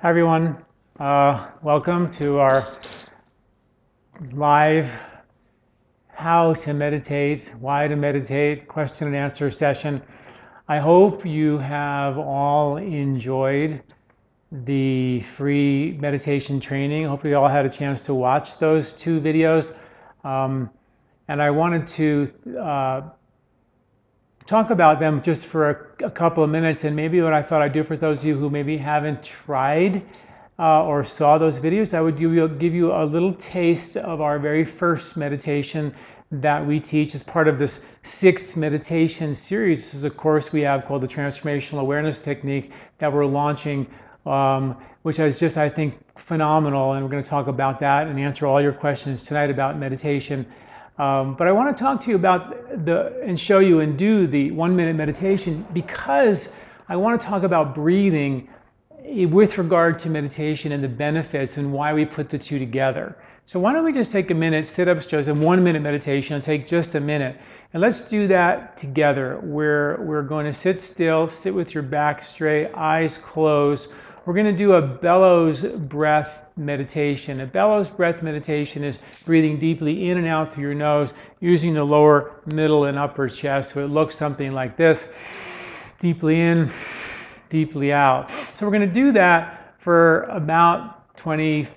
Hi everyone, welcome to our live how to meditate, why to meditate, question and answer session. I hope you have all enjoyed the free meditation training. I hope you all had a chance to watch those two videos. And I wanted to talk about them just for a couple of minutes, and maybe what I thought I'd do for those of you who maybe haven't tried or saw those videos, I would give you a little taste of our very first meditation that we teach as part of this 6 meditation series. This is a course we have called the Transformational Awareness Technique that we're launching, which is just, I think, phenomenal, and we're going to talk about that and answer all your questions tonight about meditation. But I want to talk to you about and show you and do the 1-minute meditation because I want to talk about breathing with regard to meditation and the benefits and why we put the two together. So why don't we just take a minute, sit up straight, a 1-minute meditation, it'll take just a minute. And let's do that together. We're going to sit still, sit with your back straight, eyes closed. We're going to do a bellows breath meditation. A bellows breath meditation is breathing deeply in and out through your nose, using the lower, middle, and upper chest. So it looks something like this. Deeply in, deeply out. So we're going to do that for about 20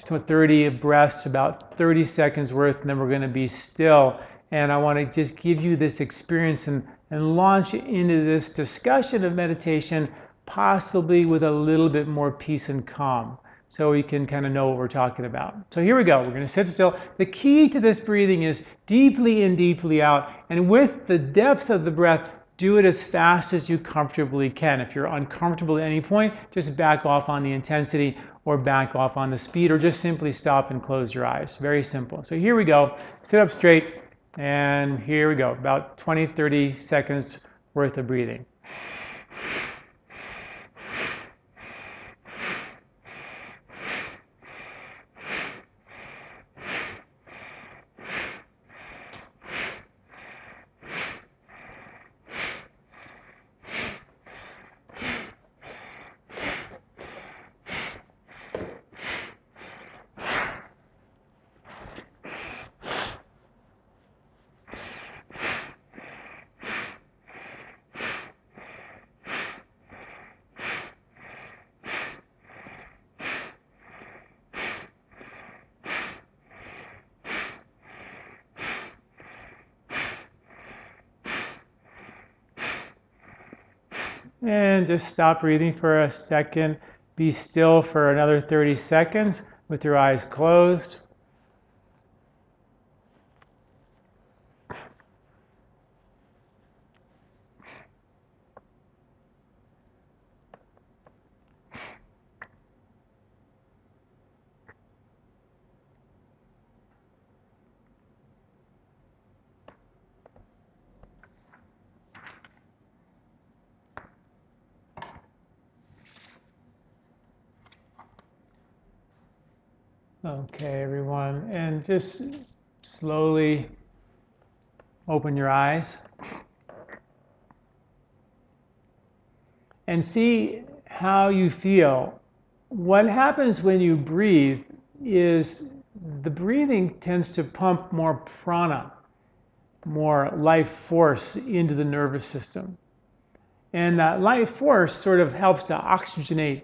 to 30 breaths, about 30 seconds worth, and then we're going to be still. And I want to just give you this experience and launch into this discussion of meditation, possibly with a little bit more peace and calm, so we can kind of know what we're talking about. So here we go. We're going to sit still. The key to this breathing is deeply in, deeply out. And with the depth of the breath, do it as fast as you comfortably can. If you're uncomfortable at any point, just back off on the intensity or back off on the speed, or just simply stop and close your eyes. Very simple. So here we go. Sit up straight, and here we go. About 20, 30 seconds worth of breathing. And just stop breathing for a second. Be still for another 30 seconds with your eyes closed. Okay, everyone, and just slowly open your eyes and see how you feel. What happens when you breathe is the breathing tends to pump more prana, more life force into the nervous system. And that life force sort of helps to oxygenate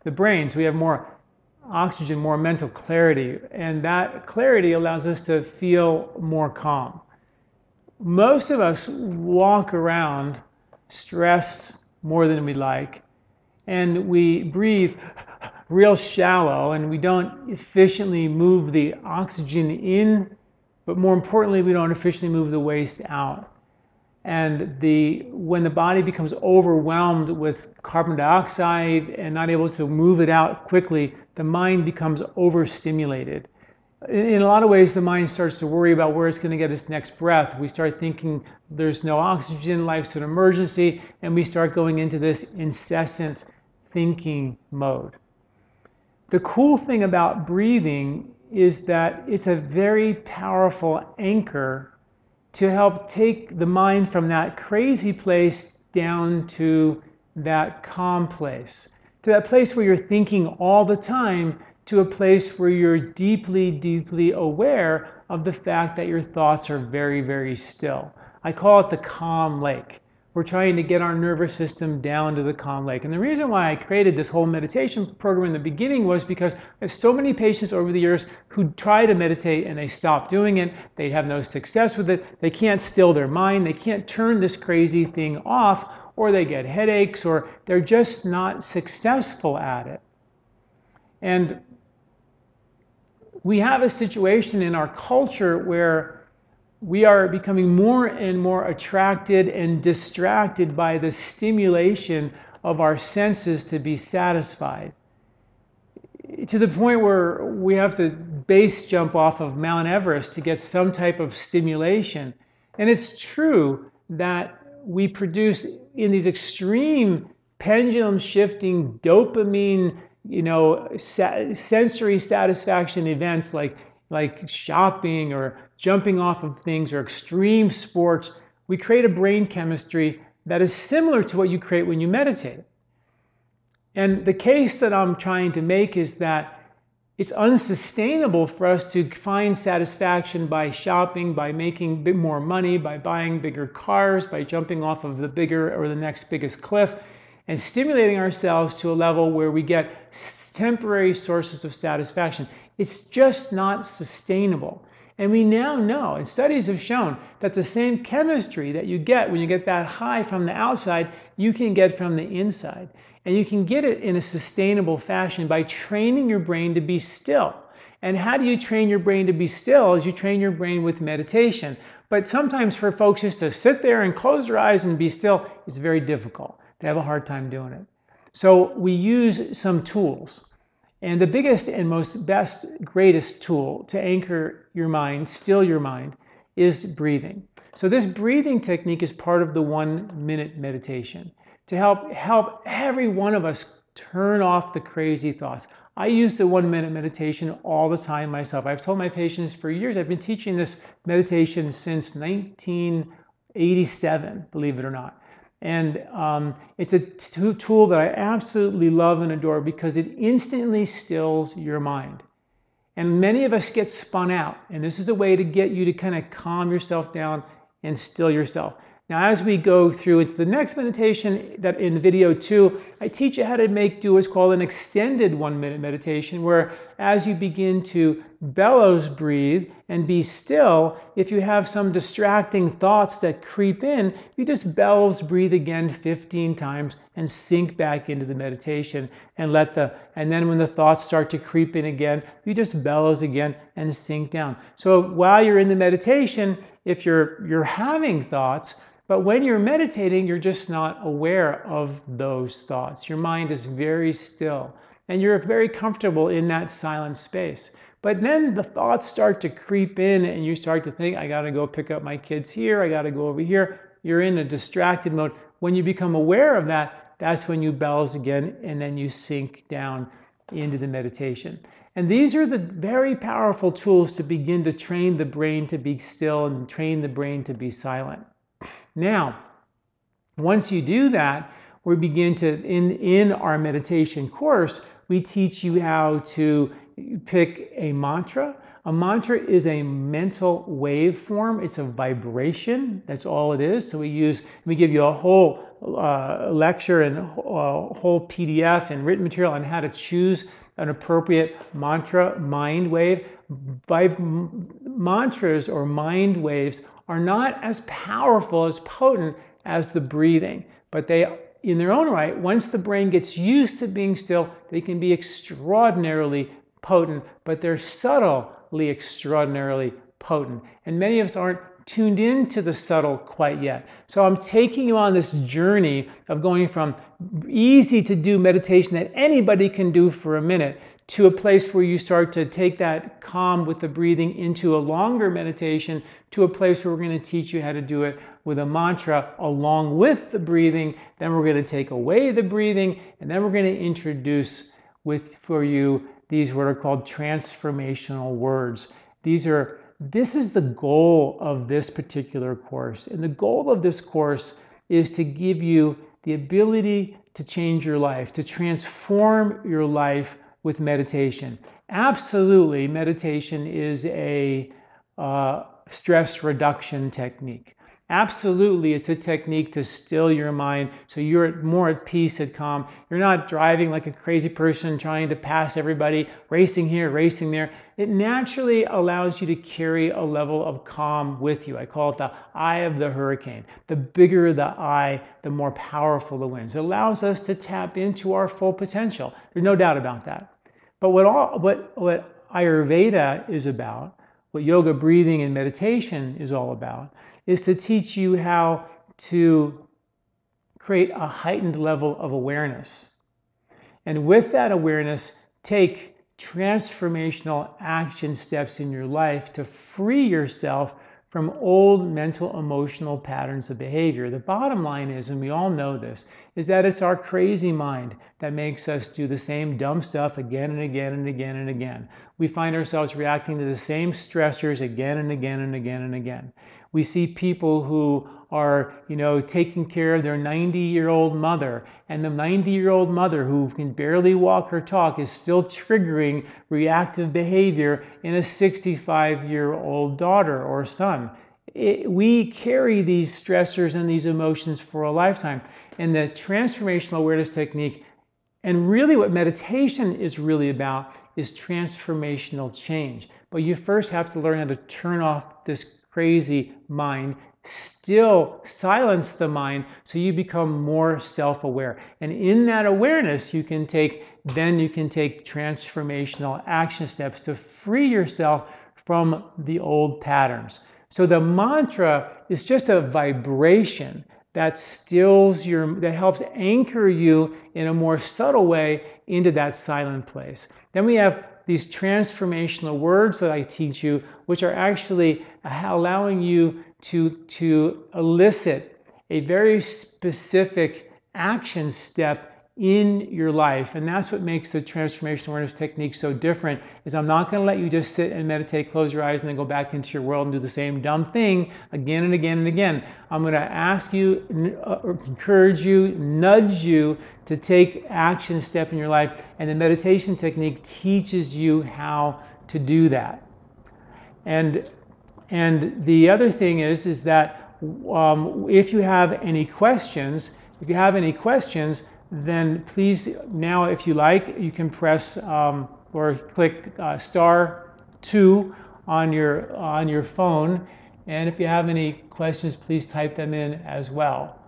the brain, so we have more oxygen, more mental clarity, and that clarity allows us to feel more calm. Most of us walk around stressed more than we like, and we breathe real shallow, and we don't efficiently move the oxygen in, but more importantly, we don't efficiently move the waste out. And when the body becomes overwhelmed with carbon dioxide and not able to move it out quickly, the mind becomes overstimulated. In a lot of ways, the mind starts to worry about where it's going to get its next breath. We start thinking there's no oxygen, life's an emergency, and we start going into this incessant thinking mode. The cool thing about breathing is that it's a very powerful anchor to help take the mind from that crazy place down to that calm place, to that place where you're thinking all the time, to a place where you're deeply, deeply aware of the fact that your thoughts are very, very still. I call it the calm lake. We're trying to get our nervous system down to the calm lake. And the reason why I created this whole meditation program in the beginning was because I have so many patients over the years who try to meditate and they stop doing it. They have no success with it. They can't still their mind. They can't turn this crazy thing off, or they get headaches, or they're just not successful at it. And we have a situation in our culture where we are becoming more and more attracted and distracted by the stimulation of our senses to be satisfied, to the point where we have to base jump off of Mount Everest to get some type of stimulation. And it's true that we produce in these extreme pendulum shifting dopamine, sensory satisfaction events like shopping or jumping off of things or extreme sports, we create a brain chemistry that is similar to what you create when you meditate. And the case that I'm trying to make is that it's unsustainable for us to find satisfaction by shopping, by making more money, by buying bigger cars, by jumping off of the bigger or the next biggest cliff, and stimulating ourselves to a level where we get temporary sources of satisfaction. It's just not sustainable. And we now know, and studies have shown, that the same chemistry that you get when you get that high from the outside, you can get from the inside. And you can get it in a sustainable fashion by training your brain to be still. And how do you train your brain to be still? Is you train your brain with meditation. But sometimes for folks just to sit there and close their eyes and be still, it's very difficult. They have a hard time doing it. So we use some tools. And the biggest and greatest tool to anchor your mind, still your mind, is breathing. So this breathing technique is part of the 1-minute meditation to help every one of us turn off the crazy thoughts. I use the 1-minute meditation all the time myself. I've told my patients for years, I've been teaching this meditation since 1987, believe it or not. And it's a tool that I absolutely love and adore because it instantly stills your mind. And many of us get spun out. And this is a way to get you to kind of calm yourself down and still yourself. Now, as we go through into the next meditation, that in video 2, I teach you how to do what's called an extended 1-minute meditation, where as you begin to bellows breathe and be still, if you have some distracting thoughts that creep in, you just bellows breathe again 15 times and sink back into the meditation and then when the thoughts start to creep in again, you just bellows again and sink down. So while you're in the meditation, if you're having thoughts, but when you're meditating, you're just not aware of those thoughts. Your mind is very still and you're very comfortable in that silent space. But then the thoughts start to creep in and you start to think, I gotta go pick up my kids here, I gotta go over here. You're in a distracted mode. When you become aware of that, that's when you bellows again and then you sink down into the meditation. And these are the very powerful tools to begin to train the brain to be still and train the brain to be silent. Now, once you do that, we begin to, in our meditation course, we teach you how to pick a mantra. A mantra is a mental waveform. It's a vibration. That's all it is. So we give you a whole lecture and a whole PDF and written material on how to choose an appropriate mantra, mind wave. Mantras or mind waves are not as powerful, as potent as the breathing, but they, in their own right, once the brain gets used to being still, they can be extraordinarily potent, but they're subtly extraordinarily potent. And many of us aren't tuned into the subtle quite yet. So I'm taking you on this journey of going from easy to do meditation that anybody can do for a minute to a place where you start to take that calm with the breathing into a longer meditation, to a place where we're going to teach you how to do it with a mantra along with the breathing. Then we're going to take away the breathing, and then we're going to introduce for you these what are called transformational words. This is the goal of this particular course. And the goal of this course is to give you the ability to change your life, to transform your life with meditation. Absolutely, meditation is a stress reduction technique. Absolutely, it's a technique to still your mind so you're more at peace, at calm. You're not driving like a crazy person trying to pass everybody, racing here, racing there. It naturally allows you to carry a level of calm with you. I call it the eye of the hurricane. The bigger the eye, the more powerful the winds. It allows us to tap into our full potential. There's no doubt about that. But what Ayurveda is about, what yoga, breathing, and meditation is all about, is to teach you how to create a heightened level of awareness. And with that awareness, take transformational action steps in your life to free yourself from old mental, emotional patterns of behavior. The bottom line is, and we all know this, is that it's our crazy mind that makes us do the same dumb stuff again and again and again and again. We find ourselves reacting to the same stressors again and again and again and again. We see people who are, taking care of their 90-year-old mother, and the 90-year-old mother who can barely walk or talk is still triggering reactive behavior in a 65-year-old daughter or son. We carry these stressors and these emotions for a lifetime. And the transformational awareness technique, and really what meditation is really about, is transformational change. But you first have to learn how to turn off this crazy mind, still silence the mind so you become more self-aware. And in that awareness, you can take transformational action steps to free yourself from the old patterns. So the mantra is just a vibration that that helps anchor you in a more subtle way into that silent place. Then we have these transformational words that I teach you, which are actually allowing you to elicit a very specific action step in your life. And that's what makes the transformational awareness technique so different, is I'm not going to let you just sit and meditate, close your eyes, and then go back into your world and do the same dumb thing again and again and again. I'm going to ask you, encourage you, nudge you to take action step in your life. And the meditation technique teaches you how to do that. And the other thing is that if you have any questions, then please, now if you like, you can press or click *2 on your phone. And if you have any questions, please type them in as well.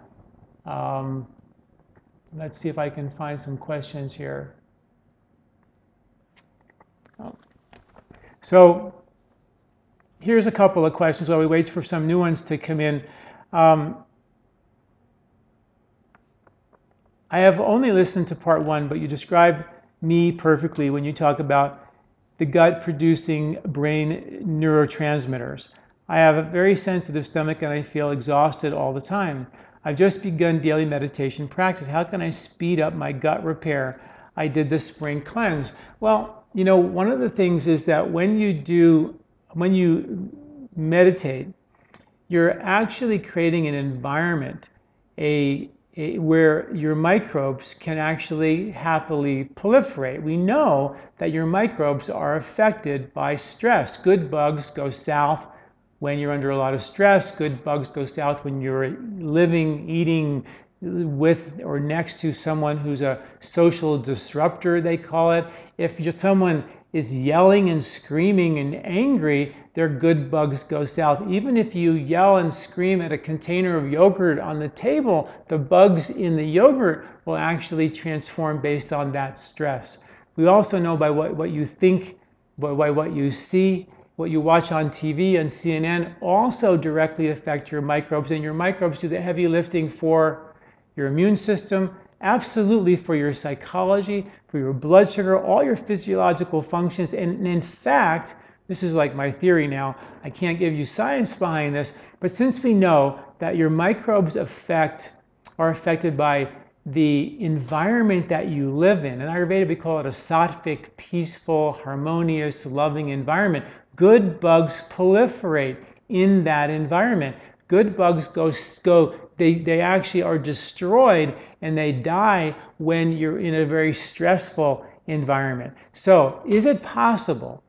Let's see if I can find some questions here. So here's a couple of questions while we wait for some new ones to come in. I have only listened to part 1, but you describe me perfectly when you talk about the gut producing brain neurotransmitters. I have a very sensitive stomach and I feel exhausted all the time. I've just begun daily meditation practice. How can I speed up my gut repair? I did the spring cleanse. Well, one of the things is that when you meditate, you're actually creating an environment, where your microbes can actually happily proliferate. We know that your microbes are affected by stress. Good bugs go south when you're under a lot of stress. Good bugs go south when you're living, eating with or next to someone who's a social disruptor, they call it. If just someone is yelling and screaming and angry, their good bugs go south. Even if you yell and scream at a container of yogurt on the table, the bugs in the yogurt will actually transform based on that stress. We also know by what you think, by what you see, what you watch on TV and CNN also directly affect your microbes, and your microbes do the heavy lifting for your immune system, absolutely for your psychology, for your blood sugar, all your physiological functions. And in fact, this is like my theory now, I can't give you science behind this, but since we know that your microbes are affected by the environment that you live in, in Ayurveda we call it a sattvic, peaceful, harmonious, loving environment, good bugs proliferate in that environment. Good bugs they actually are destroyed and they die when you're in a very stressful environment. So is it possible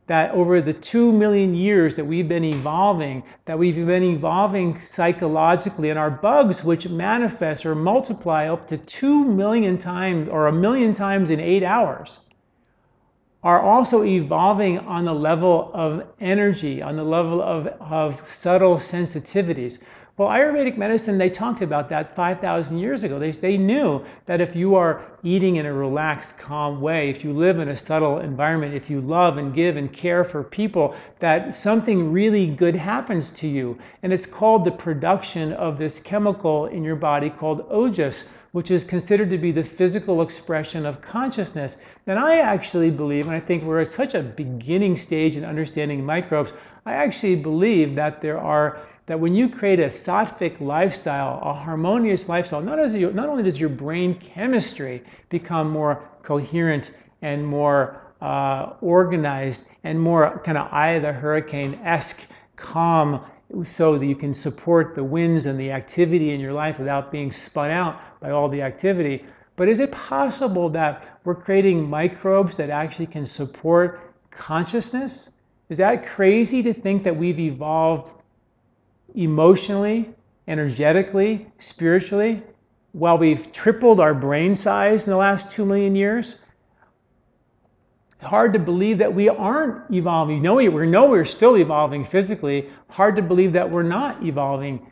that over the 2 million years that we've been evolving psychologically, and our bugs, which manifest or multiply up to 2 million times or 1 million times in 8 hours, are also evolving on the level of energy, on the level of subtle sensitivities? Well, Ayurvedic medicine, they talked about that 5,000 years ago. They knew that if you are eating in a relaxed, calm way, if you live in a subtle environment, if you love and give and care for people, that something really good happens to you. And it's called the production of this chemical in your body called ojas, which is considered to be the physical expression of consciousness. And I actually believe, and I think we're at such a beginning stage in understanding microbes, I actually believe that that when you create a sattvic lifestyle, a harmonious lifestyle, not only does your brain chemistry become more coherent and more organized and more kind of eye of the hurricane-esque calm, so that you can support the winds and the activity in your life without being spun out by all the activity. But is it possible that we're creating microbes that actually can support consciousness? Is that crazy to think that we've evolved emotionally, energetically, spiritually, while we've tripled our brain size in the last 2 million years? Hard to believe that we aren't evolving. We know we're still evolving physically. Hard to believe that we're not evolving,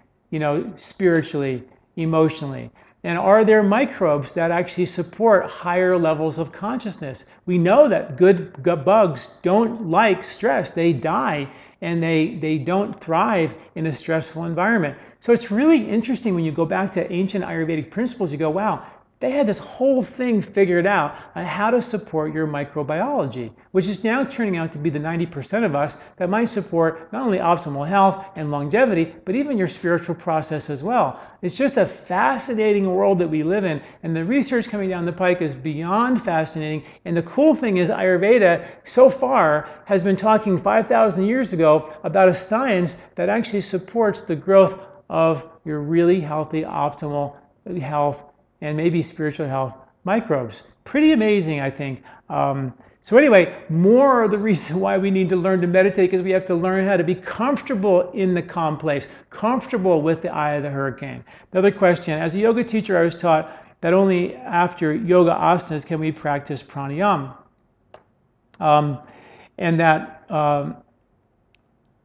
spiritually, emotionally. And are there microbes that actually support higher levels of consciousness? We know that good bugs don't like stress. They die and they don't thrive in a stressful environment. So it's really interesting when you go back to ancient Ayurvedic principles, you go, wow, they had this whole thing figured out on how to support your microbiology, which is now turning out to be the 90% of us that might support not only optimal health and longevity, but even your spiritual process as well. It's just a fascinating world that we live in, and the research coming down the pike is beyond fascinating. And the cool thing is Ayurveda so far has been talking 5,000 years ago about a science that actually supports the growth of your really healthy, optimal health and maybe spiritual health microbes. Pretty amazing, I think. So anyway, more of the reason why we need to learn to meditate, because we have to learn how to be comfortable in the calm place, comfortable with the eye of the hurricane. Another question, as a yoga teacher, I was taught that only after yoga asanas can we practice pranayama. And that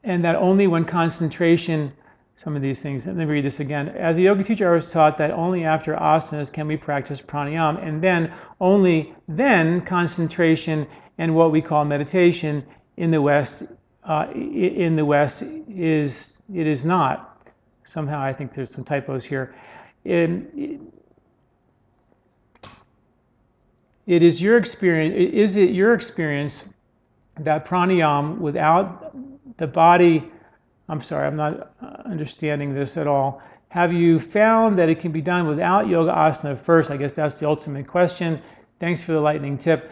only when concentration, some of these things, let me read this again. As a yoga teacher, I was taught that only after asanas can we practice pranayama, and then only then concentration and what we call meditation in the West. Is not. Somehow I think there's some typos here. It is your experience. Is it your experience that pranayama without the body? I'm sorry, I'm not understanding this at all. Have you found that it can be done without yoga asana first? I guess that's the ultimate question. Thanks for the lightning tip.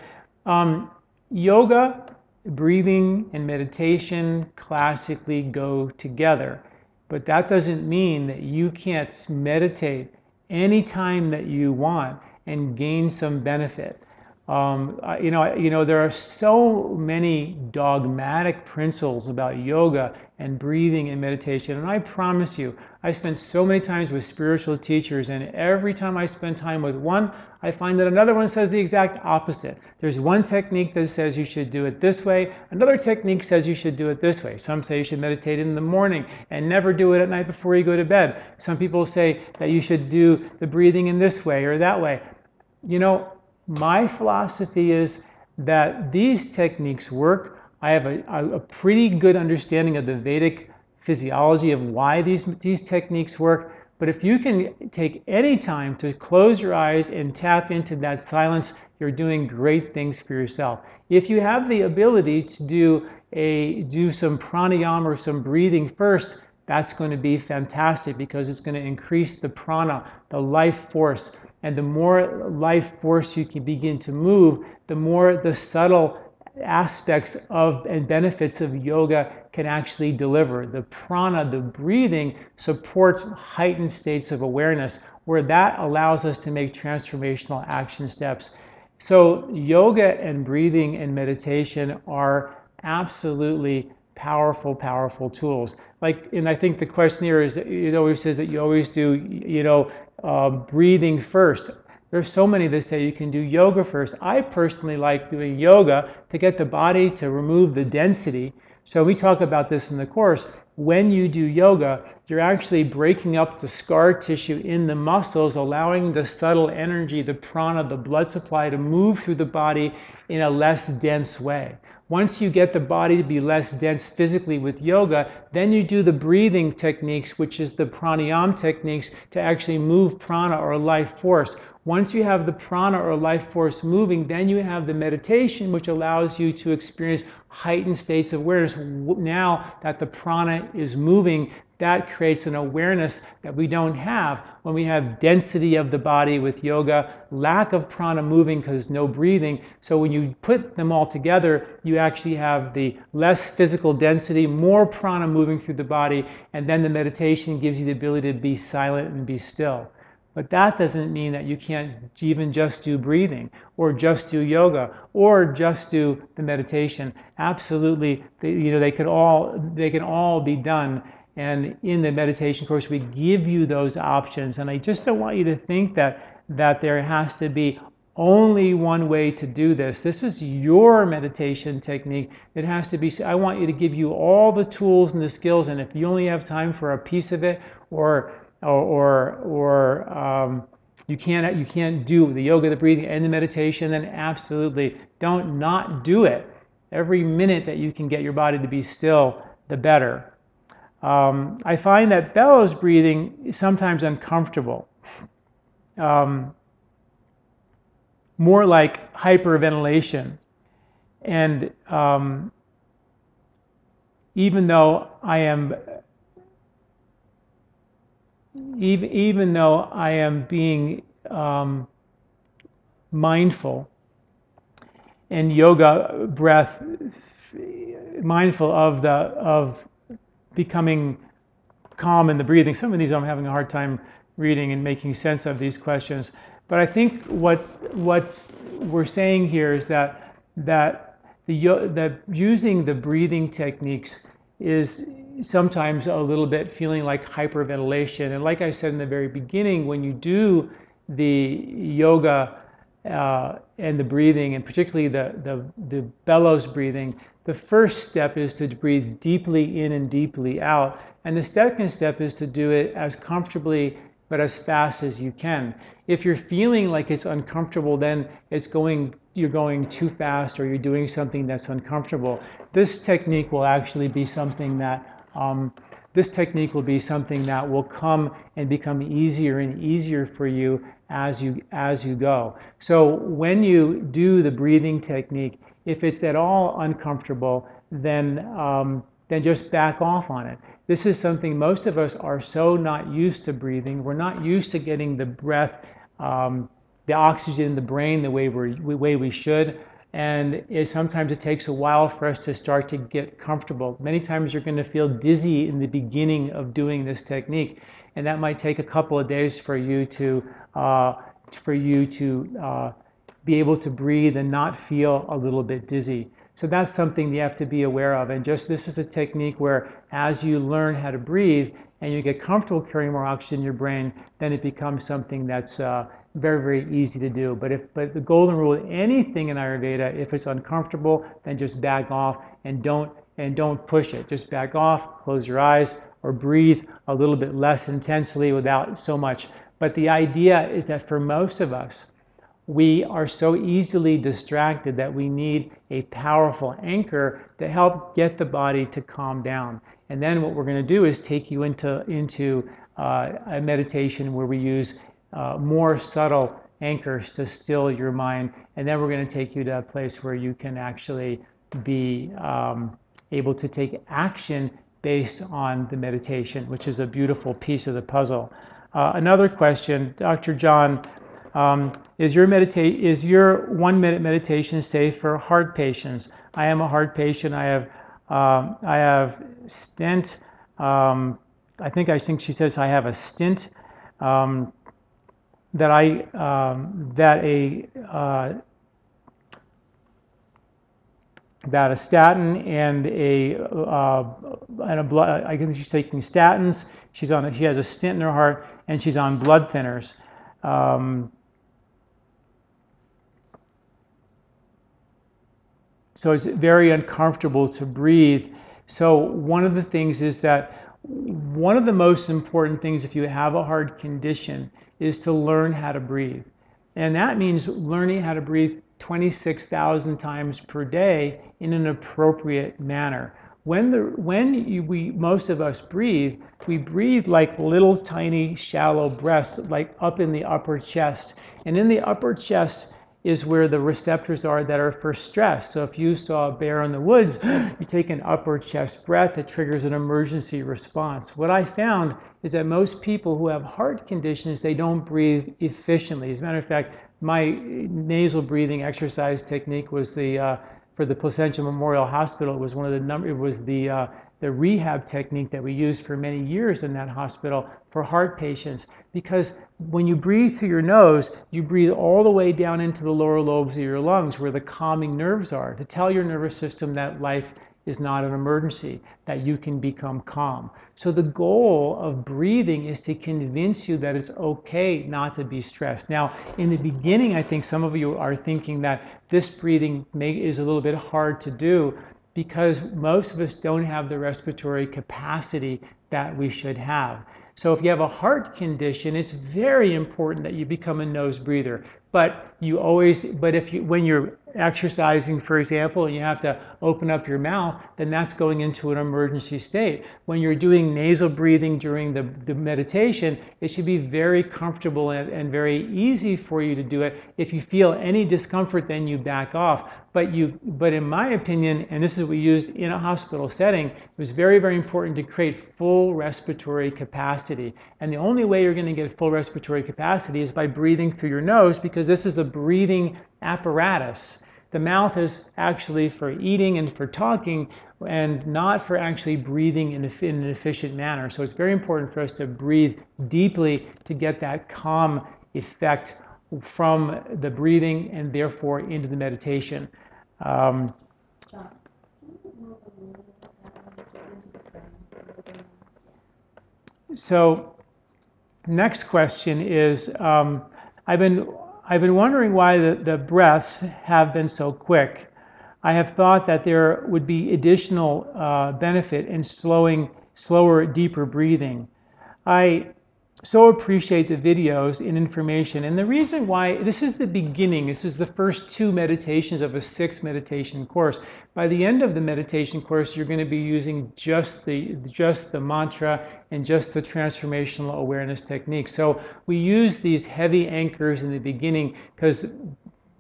Yoga, breathing, and meditation classically go together. But that doesn't mean that you can't meditate anytime that you want and gain some benefit. There are so many dogmatic principles about yoga and breathing and meditation, and I promise you, I spent so many times with spiritual teachers, and every time I spend time with one, I find that another one says the exact opposite. There's one technique that says you should do it this way, another technique says you should do it this way. Some say you should meditate in the morning and never do it at night before you go to bed. Some people say that you should do the breathing in this way or that way. My philosophy is that these techniques work. I have a pretty good understanding of the Vedic physiology of why these techniques work. But if you can take any time to close your eyes and tap into that silence, you're doing great things for yourself. If you have the ability to do some pranayama or some breathing first, that's going to be fantastic, because it's going to increase the prana, the life force. And the more life force you can begin to move, the more the subtle aspects of and benefits of yoga can actually deliver. The prana, the breathing, supports heightened states of awareness where that allows us to make transformational action steps. So yoga and breathing and meditation are absolutely powerful, powerful tools. Like, and I think the question here is, it always says that you always do, breathing first. There's so many that say you can do yoga first. I personally like doing yoga to get the body to remove the density. So we talk about this in the course. When you do yoga, you're actually breaking up the scar tissue in the muscles, allowing the subtle energy, the prana, the blood supply to move through the body in a less dense way. Once you get the body to be less dense physically with yoga, then you do the breathing techniques, which is the pranayama techniques, to actually move prana or life force. Once you have the prana or life force moving, then you have the meditation, which allows you to experience heightened states of awareness. Now that the prana is moving, that creates an awareness that we don't have when we have density of the body with yoga, lack of prana moving because no breathing. So when you put them all together, you actually have the less physical density, more prana moving through the body, and then the meditation gives you the ability to be silent and be still. But that doesn't mean that you can't even just do breathing or just do yoga or just do the meditation. Absolutely, they can all be done. And in the meditation course, we give you those options. And I just don't want you to think that there has to be only one way to do this. This is your meditation technique. It has to be, I want you to give you all the tools and the skills. And if you only have time for a piece of it, or you can't do the yoga, the breathing, and the meditation, then absolutely don't not do it. Every minute that you can get your body to be still, the better. I find that bellows breathing is sometimes uncomfortable, more like hyperventilation. And even though I am being mindful in yoga breath, mindful of becoming calm in the breathing. Some of these I'm having a hard time reading and making sense of these questions. But I think what we're saying here is that using the breathing techniques is sometimes a little bit feeling like hyperventilation. And like I said in the very beginning, when you do the yoga and the breathing, and particularly the bellows breathing, the first step is to breathe deeply in and deeply out. And the second step is to do it as comfortably but as fast as you can. If you're feeling like it's uncomfortable, then you're going too fast, or you're doing something that's uncomfortable. This technique will actually be something that will come and become easier and easier for you as you go. So when you do the breathing technique, if it's at all uncomfortable, then just back off on it. This is something most of us are so not used to breathing. We're not used to getting the breath, the oxygen in the brain the way we should. And sometimes it takes a while for us to start to get comfortable. Many times you're going to feel dizzy in the beginning of doing this technique, and that might take a couple of days for you to be able to breathe and not feel a little bit dizzy. So that's something you have to be aware of. And this is a technique where as you learn how to breathe and you get comfortable carrying more oxygen in your brain, then it becomes something that's very, very easy to do. But the golden rule, anything in Ayurveda, if it's uncomfortable, then just back off and don't push it. Just back off, close your eyes, or breathe a little bit less intensely without so much. But the idea is that for most of us, we are so easily distracted that we need a powerful anchor to help get the body to calm down. And then what we're going to do is take you into a meditation where we use more subtle anchors to still your mind. And then we're going to take you to a place where you can actually be able to take action based on the meditation, which is a beautiful piece of the puzzle. Another question, Dr. John, is your 1-minute meditation safe for heart patients? I am a heart patient. I have stent. I think she says I have a stent that a statin and a blood. I think she's taking statins. She has a stent in her heart, and she's on blood thinners. So it's very uncomfortable to breathe. So one of the things is that one of the most important things if you have a heart condition is to learn how to breathe. And that means learning how to breathe 26,000 times per day in an appropriate manner. Most of us breathe, we breathe like little tiny shallow breaths, like up in the upper chest. And in the upper chest is where the receptors are that are for stress. So if you saw a bear in the woods, you take an upper chest breath, it triggers an emergency response. What I found is that most people who have heart conditions, they don't breathe efficiently. As a matter of fact, my nasal breathing exercise technique was for the Placentia Memorial Hospital. It was the rehab technique that we used for many years in that hospital for heart patients. Because when you breathe through your nose, you breathe all the way down into the lower lobes of your lungs where the calming nerves are, to tell your nervous system that life is not an emergency, that you can become calm. So the goal of breathing is to convince you that it's okay not to be stressed. Now, in the beginning, I think some of you are thinking that this breathing is a little bit hard to do because most of us don't have the respiratory capacity that we should have. So if you have a heart condition, it's very important that you become a nose breather. But when you're exercising, for example, and you have to open up your mouth, then that's going into an emergency state. When you're doing nasal breathing during the meditation, it should be very comfortable and very easy for you to do it. If you feel any discomfort, then you back off. But in my opinion, and this is what we used in a hospital setting, it was very, very important to create full respiratory capacity. And the only way you're going to get full respiratory capacity is by breathing through your nose, because this is a breathing apparatus. The mouth is actually for eating and for talking, and not for actually breathing in an efficient manner. So it's very important for us to breathe deeply to get that calm effect from the breathing and therefore into the meditation. So next question is, I've been wondering why the breaths have been so quick. I have thought that there would be additional benefit in slower, deeper breathing. I so appreciate the videos and information. And the reason why, this is the beginning, this is the first 2 meditations of a 6 meditation course. By the end of the meditation course, you're going to be using just the mantra and just the transformational awareness technique. So we use these heavy anchors in the beginning because,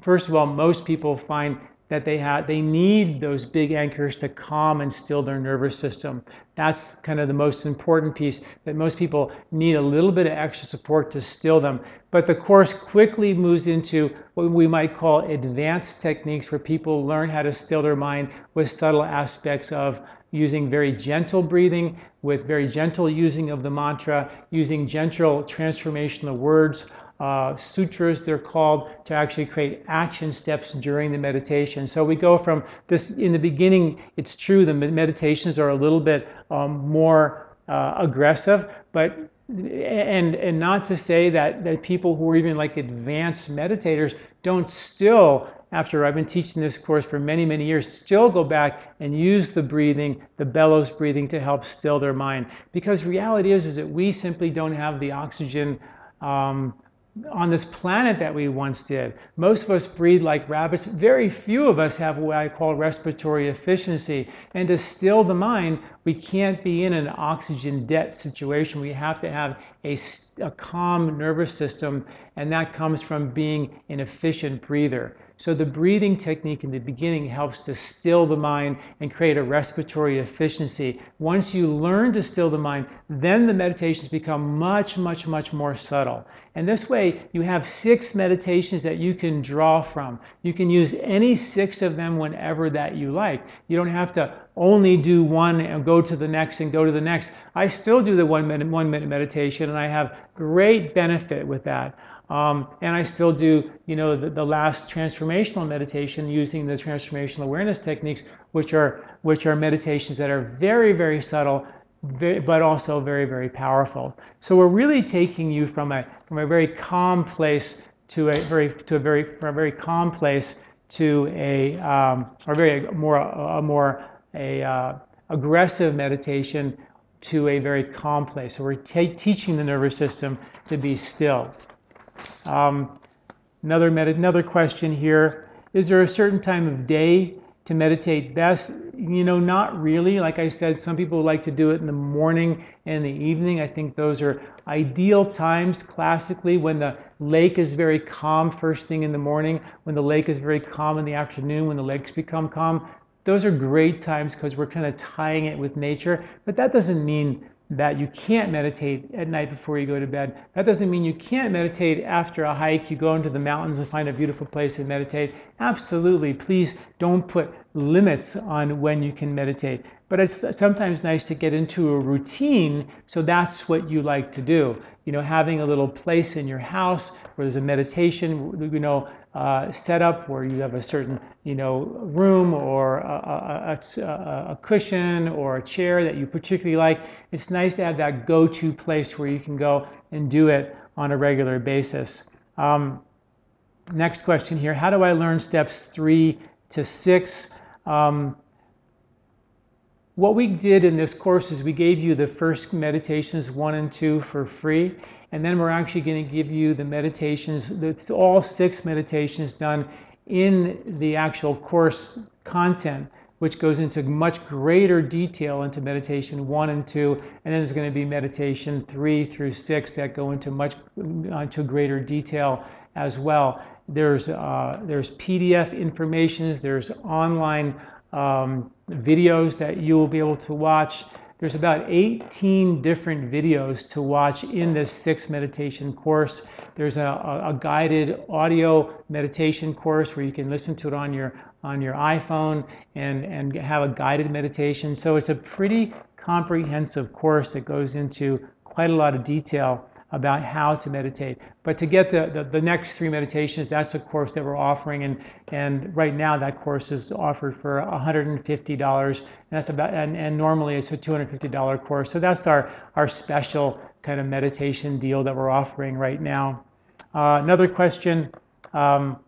first of all, most people find that they need those big anchors to calm and still their nervous system. That's kind of the most important piece, that most people need a little bit of extra support to still them. But the course quickly moves into what we might call advanced techniques, where people learn how to still their mind with subtle aspects of using very gentle breathing, with very gentle using of the mantra, using gentle transformational words, sutras they're called, to actually create action steps during the meditation. So we go from this, in the beginning, it's true the meditations are a little bit more aggressive, but and not to say that people who are even like advanced meditators don't still, after I've been teaching this course for many, many years, still go back and use the breathing, the bellows breathing, to help still their mind. Because reality is that we simply don't have the oxygen on this planet that we once did. Most of us breathe like rabbits. Very few of us have what I call respiratory efficiency. And to still the mind, We can't be in an oxygen debt situation. We have to have a calm nervous system, and that comes from being an efficient breather. So the breathing technique in the beginning helps to still the mind and create a respiratory efficiency. Once you learn to still the mind, then the meditations become much, much, much more subtle. And this way, you have 6 meditations that you can draw from. You can use any 6 of them whenever that you like. You don't have to only do one and go to the next and go to the next. I still do the 1 minute meditation, and I have great benefit with that. And I still do, the last transformational meditation using the transformational awareness techniques, which are meditations that are very, very subtle, but also very, very powerful. So we're really taking you from a very calm place to a very calm place to a more aggressive meditation to a very calm place. So we're teaching the nervous system to be still. Another question here: is there a certain time of day to meditate best? Not really. Like I said, some people like to do it in the morning and the evening. I think those are ideal times classically, when the lake is very calm first thing in the morning, when the lake is very calm in the afternoon, when the lakes become calm. Those are great times because we're kind of tying it with nature. But that doesn't mean that you can't meditate at night before you go to bed. That doesn't mean you can't meditate after a hike. You go into the mountains and find a beautiful place to meditate. Absolutely. Please don't put limits on when you can meditate. But it's sometimes nice to get into a routine, so that's what you like to do. Having a little place in your house where there's a meditation, set up where you have a certain, room or a cushion or a chair that you particularly like. It's nice to have that go-to place where you can go and do it on a regular basis. Next question here: how do I learn steps 3 to 6? What we did in this course is we gave you the first meditations 1 and 2 for free, and then we're actually going to give you the meditations, that's all 6 meditations done in the actual course content, which goes into much greater detail into meditation 1 and 2, and then there's going to be meditation 3 through 6 that go into greater detail as well. There's PDF informations, there's online videos that you will be able to watch. There's about 18 different videos to watch in this 6 meditation course. There's a guided audio meditation course where you can listen to it on your iPhone and have a guided meditation. So it's a pretty comprehensive course that goes into quite a lot of detail about how to meditate. But to get the next 3 meditations, that's a course that we're offering, and right now that course is offered for $150, and normally it's a $250 course. So that's our special kind of meditation deal that we're offering right now. Another question: how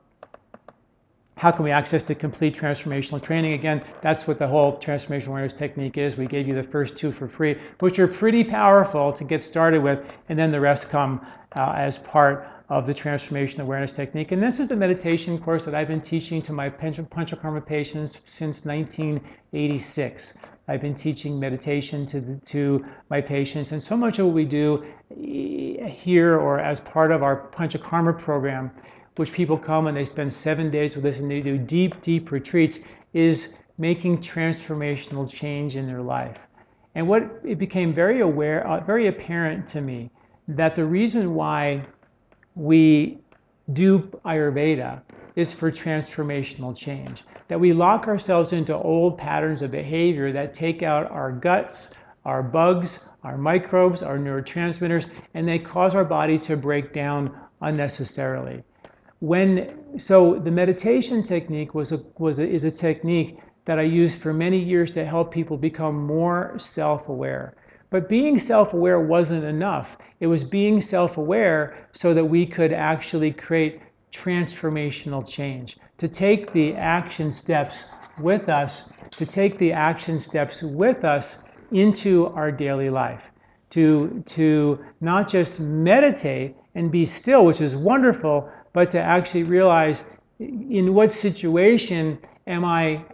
can we access the complete transformational training? Again, that's what the whole transformational awareness technique is. We gave you the first 2 for free, which are pretty powerful to get started with, and then the rest come as part of the transformational awareness technique. And this is a meditation course that I've been teaching to my Panchakarma patients since 1986. I've been teaching meditation to my patients, and so much of what we do here or as part of our Panchakarma program, which people come and they spend 7 days with us and they do deep retreats, is making transformational change in their life. And it became very apparent to me that the reason why we do Ayurveda is for transformational change. That we lock ourselves into old patterns of behavior that take out our guts, our bugs, our microbes, our neurotransmitters, and they cause our body to break down unnecessarily. So the meditation technique is a technique that I used for many years to help people become more self-aware. But being self-aware wasn't enough. It was being self-aware so that we could actually create transformational change, to take the action steps with us, into our daily life, to not just meditate and be still, which is wonderful, but to actually realize in what situation Am I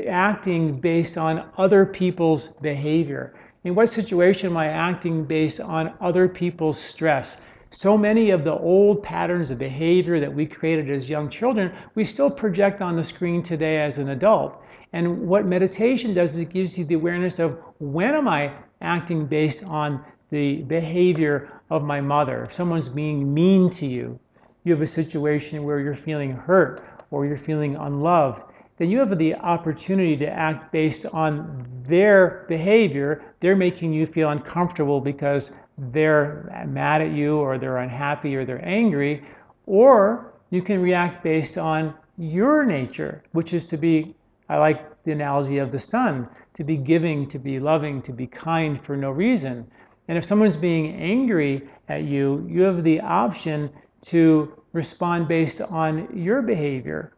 acting based on other people's behavior? In what situation am I acting based on other people's stress? So many of the old patterns of behavior that we created as young children, we still project on the screen today as an adult. And what meditation does is it gives you the awareness of, when am I acting based on the behavior of my mother? If someone's being mean to you, you have a situation where you're feeling hurt or you're feeling unloved, then you have the opportunity to act based on their behavior. They're making you feel uncomfortable because they're mad at you, or they're unhappy, or they're angry. Or you can react based on your nature, which is to be, I like the analogy of the sun, to be giving, to be loving, to be kind for no reason. And if someone's being angry at you, you have the option to respond based on your behavior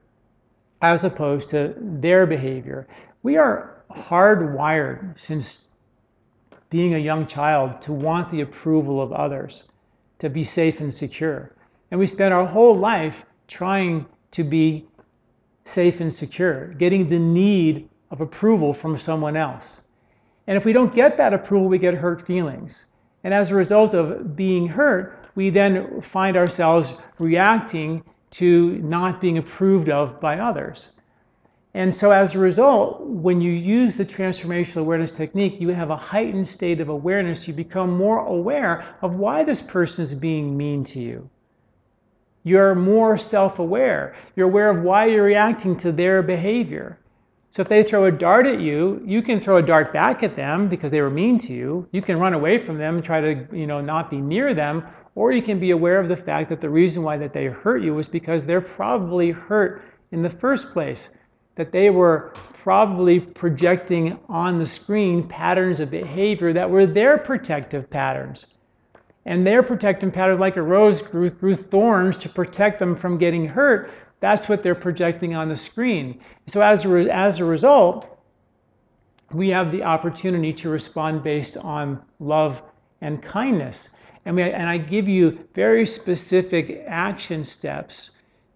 as opposed to their behavior. We are hardwired since being a young child to want the approval of others, to be safe and secure. And we spend our whole life trying to be safe and secure, getting the need of approval from someone else. And if we don't get that approval, we get hurt feelings. And as a result of being hurt, we then find ourselves reacting to not being approved of by others. And so as a result, when you use the transformational awareness technique, you have a heightened state of awareness. You become more aware of why this person is being mean to you. You're more self-aware. You're aware of why you're reacting to their behavior. So if they throw a dart at you, you can throw a dart back at them because they were mean to you. You can run away from them and try to, not be near them. Or you can be aware of the fact that the reason why that they hurt you was because they're probably hurt in the first place. That they were probably projecting on the screen patterns of behavior that were their protective patterns. And their protective patterns, like a rose grew thorns to protect them from getting hurt. That's what they're projecting on the screen. So as a result, we have the opportunity to respond based on love and kindness. And I give you very specific action steps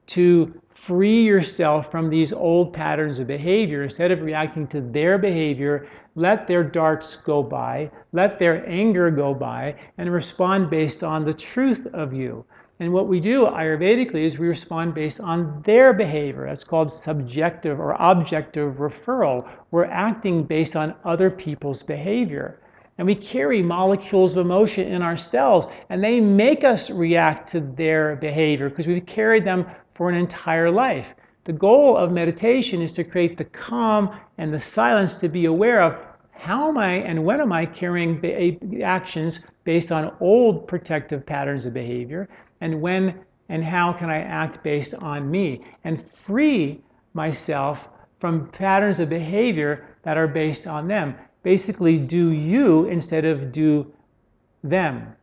to free yourself from these old patterns of behavior. Instead of reacting to their behavior, let their darts go by, let their anger go by, and respond based on the truth of you. And what we do Ayurvedically is we respond based on their behavior. That's called subjective or objective referral. We're acting based on other people's behavior. And we carry molecules of emotion in our cells, and they make us react to their behavior because we've carried them for an entire life. The goal of meditation is to create the calm and the silence to be aware of how am I and when am I carrying actions based on old protective patterns of behavior, and when and how can I act based on me, and free myself from patterns of behavior that are based on them. Basically, do you instead of do them.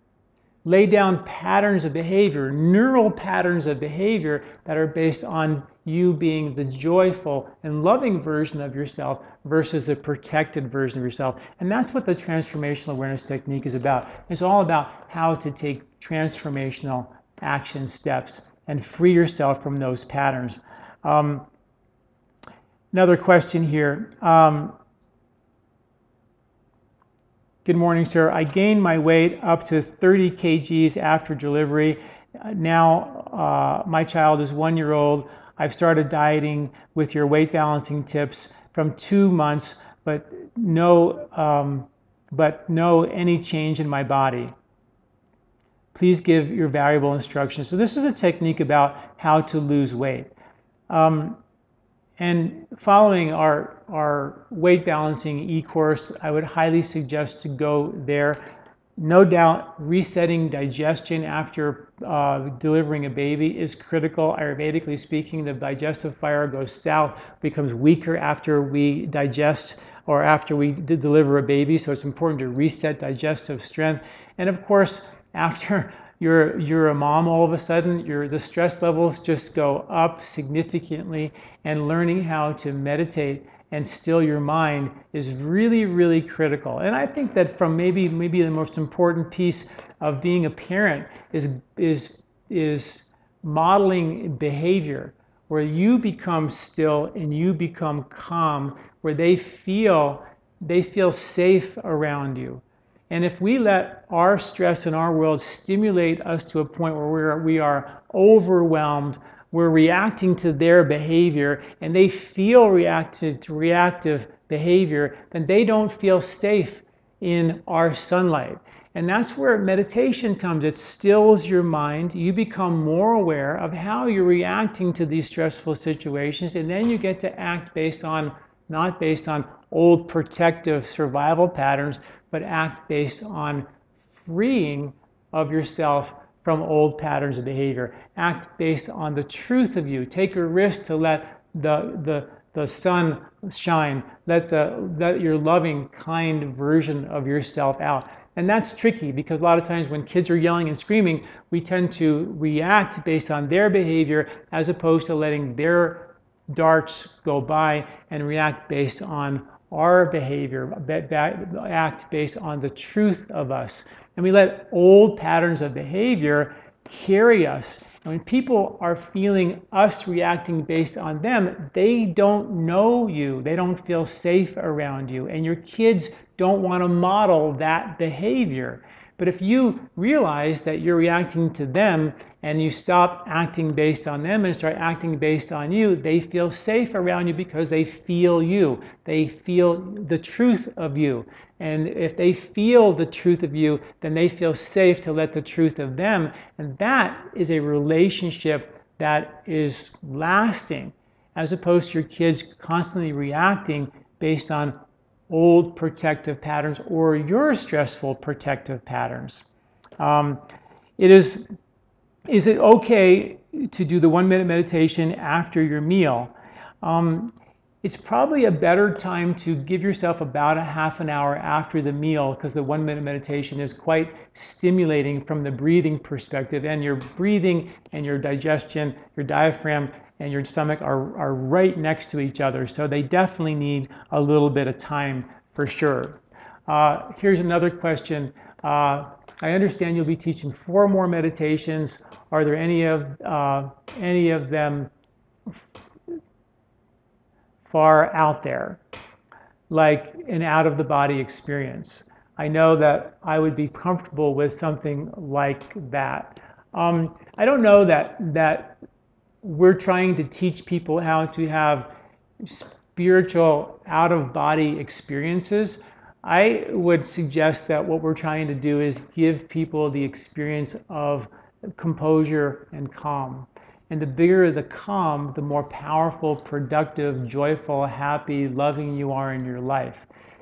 Lay down patterns of behavior, neural patterns of behavior that are based on you being the joyful and loving version of yourself versus the protected version of yourself. And that's what the transformational awareness technique is about. It's all about how to take transformational action steps and free yourself from those patterns. Another question here. Good morning, sir. I gained my weight up to 30 kgs after delivery. Now my child is 1 year old. I've started dieting with your weight balancing tips from 2 months, but no any change in my body. Please give your valuable instructions. So this is a technique about how to lose weight. And following our weight balancing e-course, I would highly suggest to go there. No doubt, resetting digestion after delivering a baby is critical. Ayurvedically speaking, the digestive fire goes south, becomes weaker after we digest or after we deliver a baby. So it's important to reset digestive strength. And of course, after you're a mom, all of a sudden the stress levels just go up significantly, and learning how to meditate and still your mind is really, really critical. And I think that from maybe the most important piece of being a parent is modeling behavior where you become still and you become calm, where they feel safe around you. And if we let our stress in our world stimulate us to a point where we are overwhelmed, we're reacting to their behavior, and they feel reactive behavior, then they don't feel safe in our sunlight. And that's where meditation comes. It stills your mind. You become more aware of how you're reacting to these stressful situations, and then you get to act not based on old protective survival patterns, but act based on freeing of yourself from old patterns of behavior. Act based on the truth of you. Take a risk to let the sun shine. Let your loving, kind version of yourself out. And that's tricky because a lot of times when kids are yelling and screaming, we tend to react based on their behavior as opposed to letting their darts go by and react based on our behavior, act based on the truth of us. And we let old patterns of behavior carry us. And when people are feeling us reacting based on them, they don't know you. They don't feel safe around you. And your kids don't want to model that behavior. But if you realize that you're reacting to them and you stop acting based on them and start acting based on you, they feel safe around you because they feel you. They feel the truth of you. And if they feel the truth of you, then they feel safe to let the truth of them. And that is a relationship that is lasting, as opposed to your kids constantly reacting based on old protective patterns or your stressful protective patterns. Is it okay to do the 1 minute meditation after your meal? It's probably a better time to give yourself about a half an hour after the meal, because the 1 minute meditation is quite stimulating from the breathing perspective, and your breathing and your digestion, your diaphragm and your stomach are right next to each other. So they definitely need a little bit of time for sure. Here's another question. I understand you'll be teaching 4 more meditations. Are there any of them far out there, like an out-of-the-body experience? I know that I would be comfortable with something like that. I don't know that we're trying to teach people how to have spiritual out-of-body experiences. I would suggest that what we're trying to do is give people the experience of composure and calm. And the bigger the calm, the more powerful, productive, joyful, happy, loving you are in your life.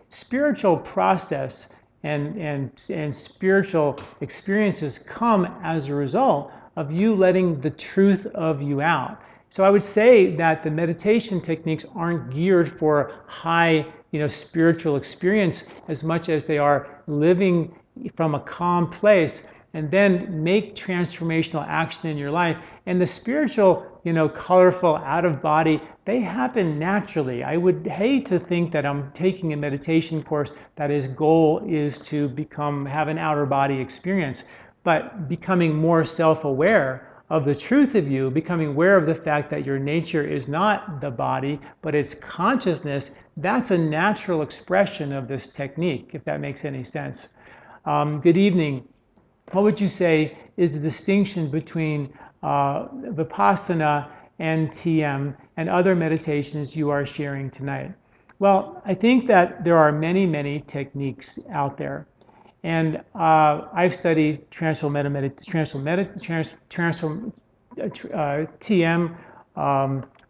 Spiritual process and spiritual experiences come as a result of you letting the truth of you out. So I would say that the meditation techniques aren't geared for high, spiritual experience as much as they are living from a calm place, and then make transformational action in your life. And the spiritual, colorful, out-of-body, they happen naturally. I would hate to think that I'm taking a meditation course that his goal is to have an outer body experience. But becoming more self-aware of the truth of you, becoming aware of the fact that your nature is not the body, but it's consciousness, that's a natural expression of this technique, if that makes any sense. Good evening. What would you say is the distinction between Vipassana and TM and other meditations you are sharing tonight? Well, I think that there are many, many techniques out there. And I've studied TM.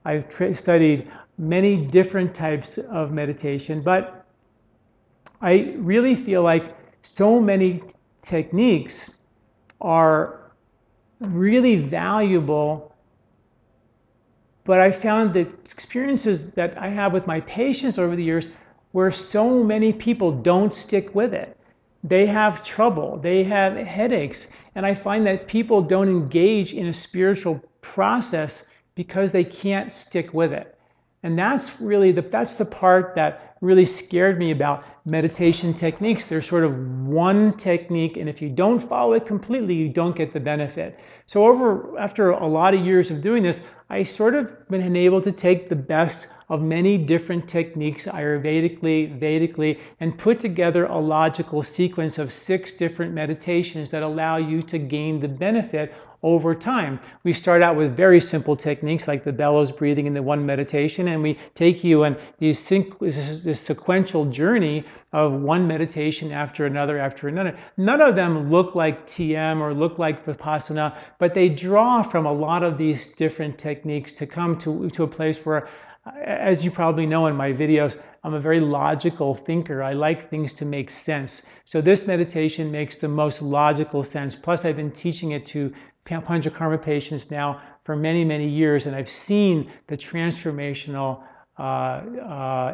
I've studied many different types of meditation, but I really feel like so many techniques are really valuable, but I found that experiences that I have with my patients over the years where so many people don't stick with it. They have trouble, they have headaches, and I find that people don't engage in a spiritual process because they can't stick with it. And that's really that's the part that really scared me about meditation techniques. There's sort of one technique, and if you don't follow it completely, you don't get the benefit. So after a lot of years of doing this, I sort of been able to take the best of many different techniques, Ayurvedically, Vedically, and put together a logical sequence of 6 different meditations that allow you to gain the benefit over time. We start out with very simple techniques like the bellows breathing in the one meditation, and we take you on this sequential journey of one meditation after another after another. None of them look like TM or look like Vipassana, but they draw from a lot of these different techniques to come to a place where, as you probably know in my videos, I'm a very logical thinker. I like things to make sense. So this meditation makes the most logical sense. Plus, I've been teaching it to Panchakarma patients now for many, many years, and I've seen the transformational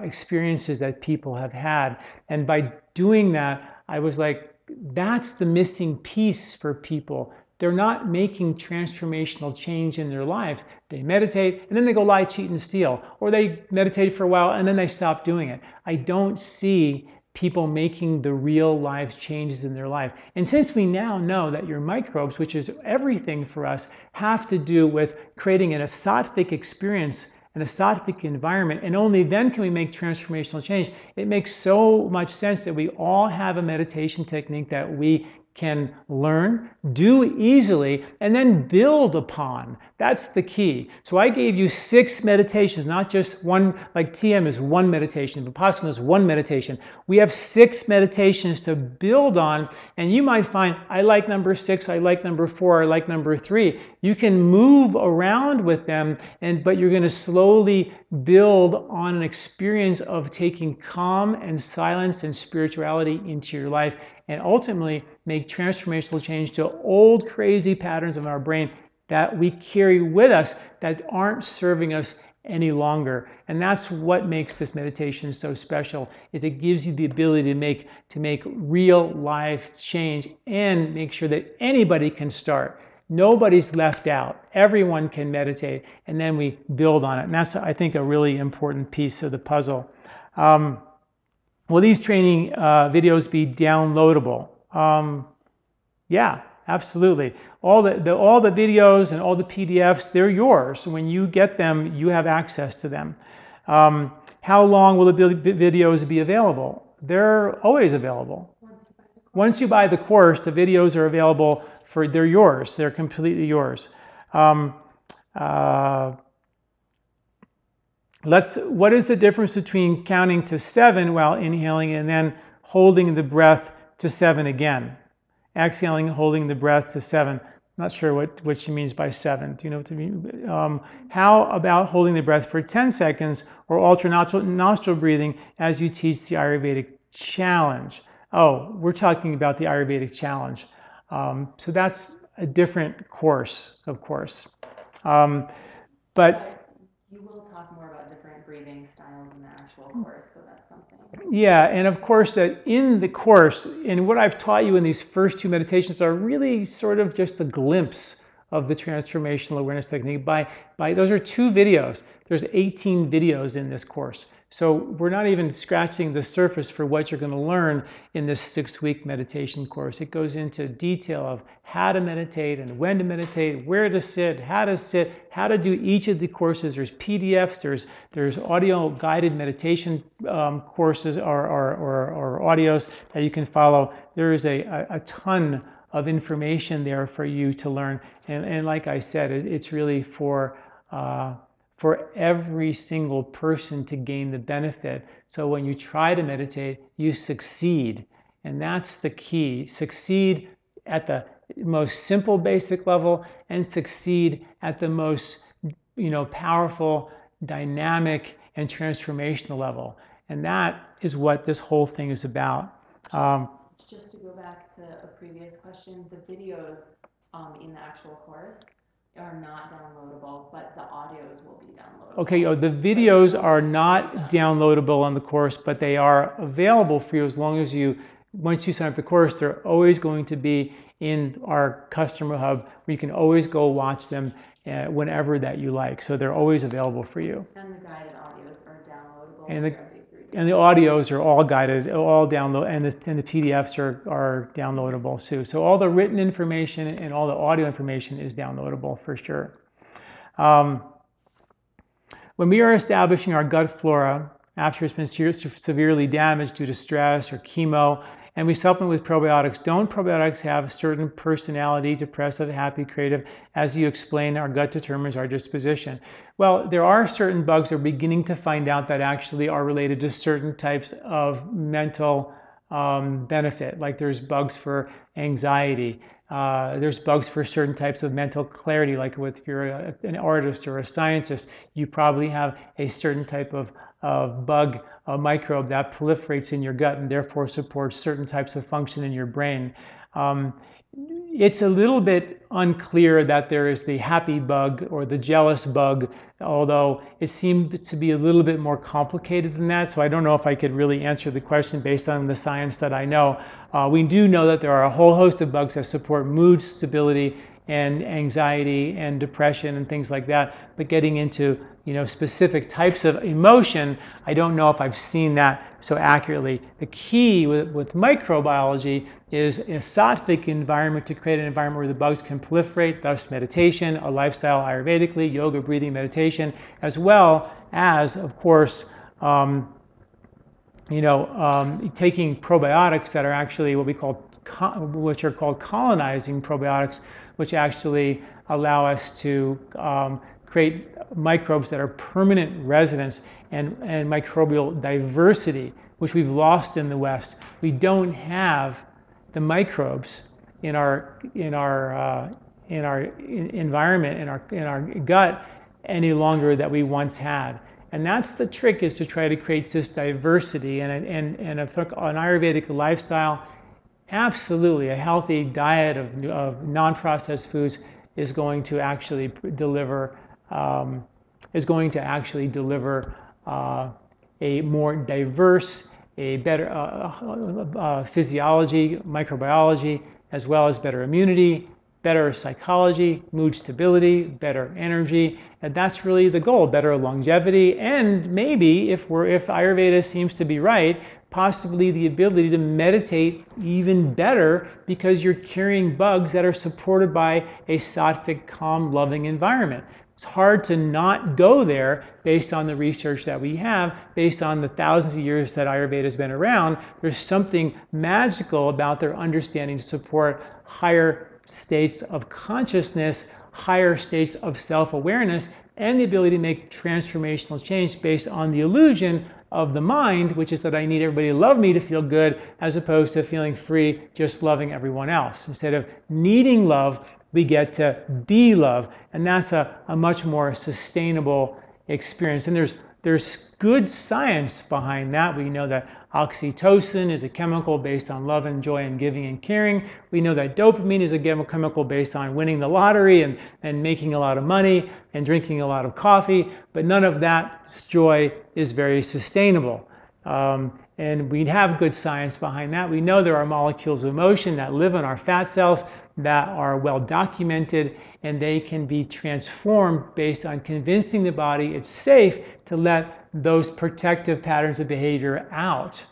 experiences that people have had. And by doing that, I was like, that's the missing piece for people. They're not making transformational change in their life. They meditate and then they go lie, cheat, and steal. Or they meditate for a while and then they stop doing it. I don't see people making the real life changes in their life. And since we now know that your microbes, which is everything for us, have to do with creating an sattvic experience and a sattvic environment, and only then can we make transformational change, it makes so much sense that we all have a meditation technique that we can learn, do easily, and then build upon. That's the key. So I gave you 6 meditations, not just one, like TM is one meditation, Vipassana is one meditation. We have 6 meditations to build on, and you might find, I like number 6, I like number 4, I like number 3. You can move around with them, but you're going to slowly build on an experience of taking calm and silence and spirituality into your life, and ultimately make transformational change to old crazy patterns of our brain that we carry with us that aren't serving us any longer. And that's what makes this meditation so special, is it gives you the ability to make real life change and make sure that anybody can start. Nobody's left out. Everyone can meditate, and then we build on it. And that's, I think, a really important piece of the puzzle. Will these training videos be downloadable? Yeah, absolutely. All the videos and all the PDFs, they're yours. When you get them, you have access to them. How long will the videos be available? They're always available. Once you buy the course, the videos are available they're yours. They're completely yours. What is the difference between counting to 7 while inhaling and then holding the breath to 7 again? Exhaling, holding the breath to 7. Not sure what she means by 7. Do you know what I mean? How about holding the breath for 10 seconds or alternate nostril breathing as you teach the Ayurvedic challenge? Oh, we're talking about the Ayurvedic challenge. So that's a different course, of course. But you will talk more about different breathing styles in the actual course, so that's something. Yeah, and of course that in the course, and what I've taught you in these first 2 meditations are really sort of just a glimpse of the transformational awareness technique. Those are 2 videos. There's 18 videos in this course. So we're not even scratching the surface for what you're going to learn in this 6-week meditation course. It goes into detail of how to meditate and when to meditate, where to sit, how to do each of the courses. There's PDFs, there's audio guided meditation courses or audios that you can follow. There is a ton of information there for you to learn. And like I said, it's really for every single person to gain the benefit. So when you try to meditate, you succeed. And that's the key. Succeed at the most simple basic level and succeed at the most powerful, dynamic, and transformational level. And that is what this whole thing is about. Just to go back to a previous question, the videos in the actual course are not downloadable, but the audios will be downloadable. Okay, the videos are not downloadable on the course, but they are available for you as long as once you sign up the course, they're always going to be in our customer hub where you can always go watch them whenever that you like. So they're always available for you. And the guided audios are downloadable and to your MP3 and the audios are all guided, all download, and the PDFs are downloadable too. So all the written information and all the audio information is downloadable for sure. When we are establishing our gut flora after it's been severely damaged due to stress or chemo, and we supplement with probiotics, don't probiotics have a certain personality, depressive, happy, creative? As you explain, our gut determines our disposition. Well, there are certain bugs that are beginning to find out that actually are related to certain types of mental benefit. Like there's bugs for anxiety. There's bugs for certain types of mental clarity, like if you're an artist or a scientist, you probably have a certain type of bug, a microbe that proliferates in your gut and therefore supports certain types of function in your brain. It's a little bit unclear that there is the happy bug or the jealous bug, although it seems to be a little bit more complicated than that. So I don't know if I could really answer the question based on the science that I know. We do know that there are a whole host of bugs that support mood stability and anxiety and depression and things like that. But getting into specific types of emotion, I don't know if I've seen that so accurately. The key with microbiology is a sattvic environment, to create an environment where the bugs can proliferate, thus meditation, a lifestyle Ayurvedically, yoga, breathing, meditation, as well as, of course, taking probiotics that are actually which are called colonizing probiotics, which actually allow us to create microbes that are permanent residents and microbial diversity, which we've lost in the West. We don't have the microbes in our environment, in our gut any longer that we once had. And that's the trick, is to try to create this diversity and an Ayurvedic lifestyle. Absolutely, a healthy diet of non-processed foods is going to actually deliver a more diverse, a better physiology, microbiology, as well as better immunity, better psychology, mood stability, better energy. And that's really the goal: better longevity, and maybe, if Ayurveda seems to be right, possibly the ability to meditate even better, because you're carrying bugs that are supported by a sattvic, calm, loving environment. It's hard to not go there based on the research that we have, based on the thousands of years that Ayurveda has been around. There's something magical about their understanding to support higher states of consciousness, higher states of self-awareness, and the ability to make transformational change based on the illusion of the mind, which is that I need everybody to love me to feel good, as opposed to feeling free, just loving everyone else. Instead of needing love, we get to be love, and that's a much more sustainable experience. And there's good science behind that. We know that oxytocin is a chemical based on love and joy and giving and caring. We know that dopamine is a chemical based on winning the lottery and making a lot of money and drinking a lot of coffee, but none of that joy is very sustainable. And we have good science behind that. We know there are molecules of emotion that live in our fat cells that are well documented, and they can be transformed based on convincing the body it's safe to let those protective patterns of behavior out.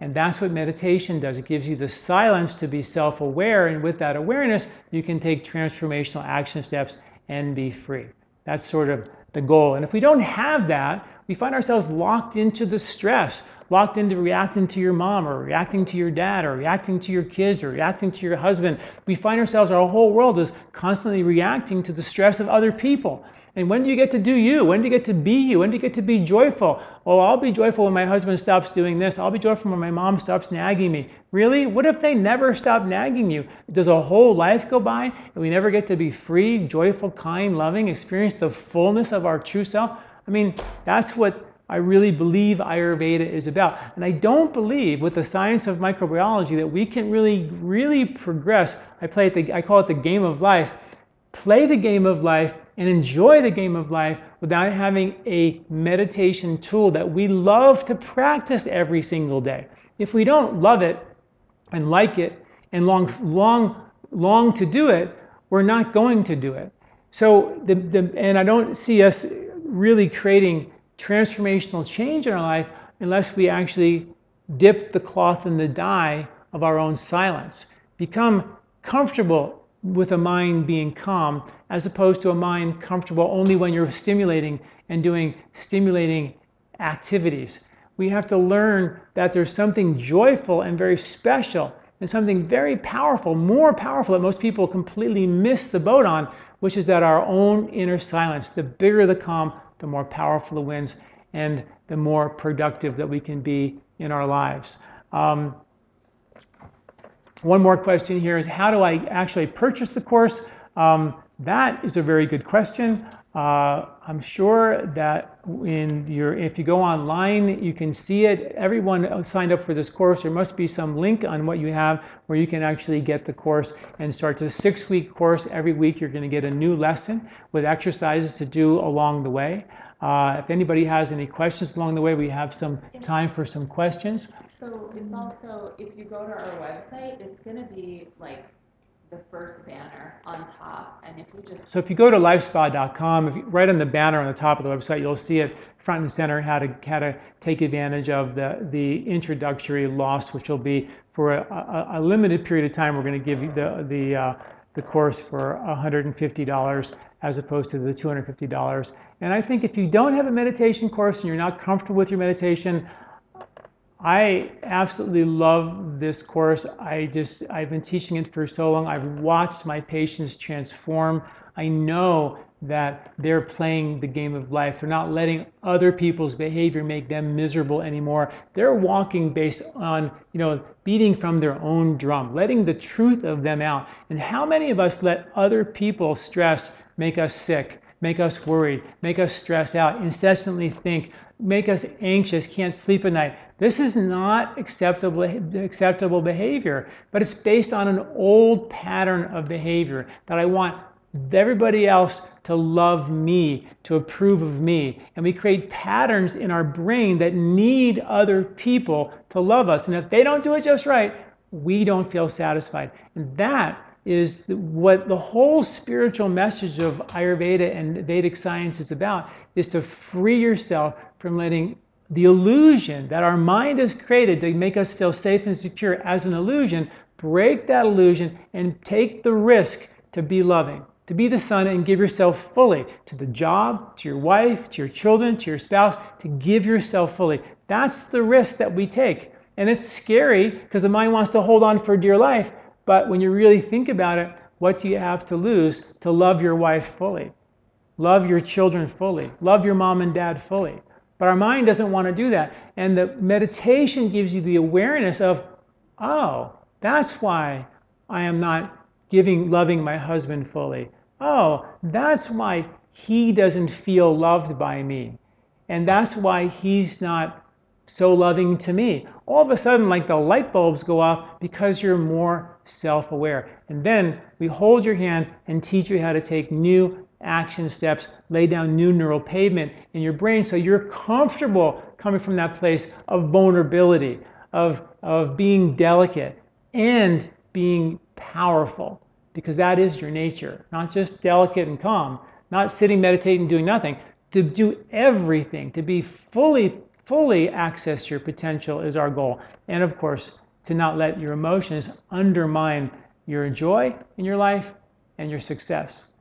And that's what meditation does. It gives you the silence to be self-aware, and with that awareness, you can take transformational action steps and be free. That's sort of the goal. And if we don't have that, we find ourselves locked into the stress, locked into reacting to your mom, or reacting to your dad, or reacting to your kids, or reacting to your husband. We find ourselves, our whole world is constantly reacting to the stress of other people. And when do you get to do you? When do you get to be you? When do you get to be joyful? Oh, I'll be joyful when my husband stops doing this. I'll be joyful when my mom stops nagging me. Really? What if they never stop nagging you? Does a whole life go by and we never get to be free, joyful, kind, loving, experience the fullness of our true self? I mean, that's what I really believe Ayurveda is about. And I don't believe, with the science of microbiology, that we can really progress. I call it the game of life. Play the game of life and enjoy the game of life without having a meditation tool that we love to practice every single day. If we don't love it and like it and long to do it, we're not going to do it. So, and I don't see us really creating transformational change in our life unless we actually dip the cloth in the dye of our own silence. Become comfortable with a mind being calm, as opposed to a mind comfortable only when you're stimulating and doing stimulating activities. We have to learn that there's something joyful and very special and something very powerful, more powerful, that most people completely miss the boat on, which is that our own inner silence. The bigger the calm, the more powerful the winds, and the more productive that we can be in our lives. One more question here is, how do I actually purchase the course? That is a very good question. I'm sure that if you go online, you can see it. Everyone signed up for this course. There must be some link on what you have where you can actually get the course and start. It's a 6-week course. Every week you're going to get a new lesson with exercises to do along the way. If anybody has any questions along the way, we have some time for some questions. So it's also, if you go to our website, it's going to be like the first banner on top, and if we just... So if you go to lifespa.com, right on the banner on the top of the website, you'll see it front and center how to take advantage of the introductory loss, which will be for a limited period of time. We're going to give you the course for $150 as opposed to the $250. And I think if you don't have a meditation course and you're not comfortable with your meditation, I absolutely love this course. I've been teaching it for so long. I've watched my patients transform. I know that they're playing the game of life. They're not letting other people's behavior make them miserable anymore. They're walking based on, beating from their own drum, letting the truth of them out. And how many of us let other people's stress make us sick, make us worried, make us stress out, incessantly think, make us anxious, can't sleep at night? This is not acceptable behavior, but it's based on an old pattern of behavior that I want everybody else to love me, to approve of me. And we create patterns in our brain that need other people to love us. And if they don't do it just right, we don't feel satisfied. And that is what the whole spiritual message of Ayurveda and Vedic science is about, is to free yourself from letting the illusion that our mind has created to make us feel safe and secure as an illusion. Break that illusion and take the risk to be loving, to be the son, and give yourself fully to the job, to your wife, to your children, to your spouse, to give yourself fully. That's the risk that we take. And it's scary because the mind wants to hold on for dear life. But when you really think about it, what do you have to lose to love your wife fully? Love your children fully. Love your mom and dad fully. But our mind doesn't want to do that. And the meditation gives you the awareness of, oh, that's why I am not loving my husband fully. Oh, that's why he doesn't feel loved by me. And that's why he's not so loving to me. All of a sudden, like the light bulbs go off because you're more self-aware. And then we hold your hand and teach you how to take new action steps, lay down new neural pavement in your brain so you're comfortable coming from that place of vulnerability, of being delicate and being powerful, because that is your nature. Not just delicate and calm, not sitting, meditating, doing nothing. To do everything, to be fully access your potential is our goal. And of course, to not let your emotions undermine your joy in your life and your success.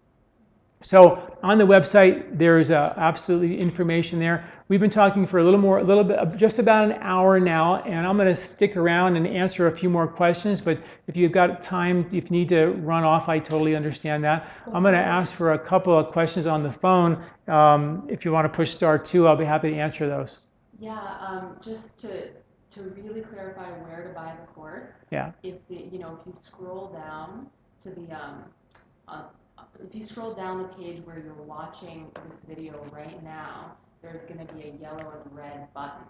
So on the website, there's absolutely information there. We've been talking for a little bit, just about an hour now, and I'm going to stick around and answer a few more questions. But if you've got time, if you need to run off, I totally understand that. I'm going to ask for a couple of questions on the phone. If you want to push *2, I'll be happy to answer those. Yeah, just to really clarify where to buy the course. Yeah. If you scroll down to the if you scroll down the page where you're watching this video right now, there's going to be a yellow and red button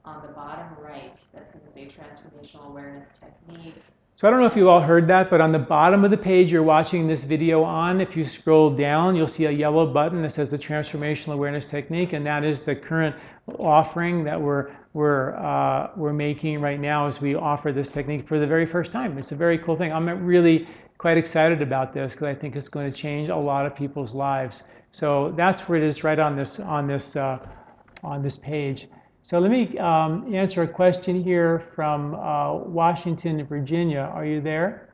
on the bottom right that's going to say Transformational Awareness Technique. So I don't know if you all heard that, but on the bottom of the page you're watching this video on, if you scroll down, you'll see a yellow button that says the Transformational Awareness Technique, and that is the current offering that we're making right now as we offer this technique for the very first time. It's a very cool thing. I'm really quite excited about this because I think it's going to change a lot of people's lives. So that's where it is, right on this page. So let me answer a question here from Washington, Virginia. Are you there?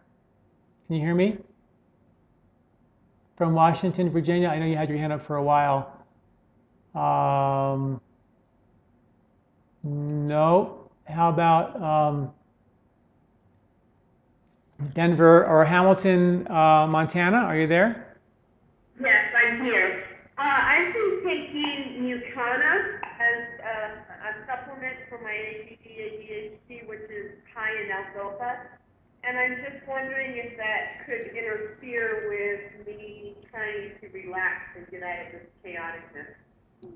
Can you hear me? From Washington, Virginia. I know you had your hand up for a while. No. How about Denver or Hamilton, Montana? Are you there? Yes, I'm here. I've been taking Mucana as a supplement for my ADHD, which is high in alfalfa. And I'm just wondering if that could interfere with me trying to relax and get out of this chaoticness.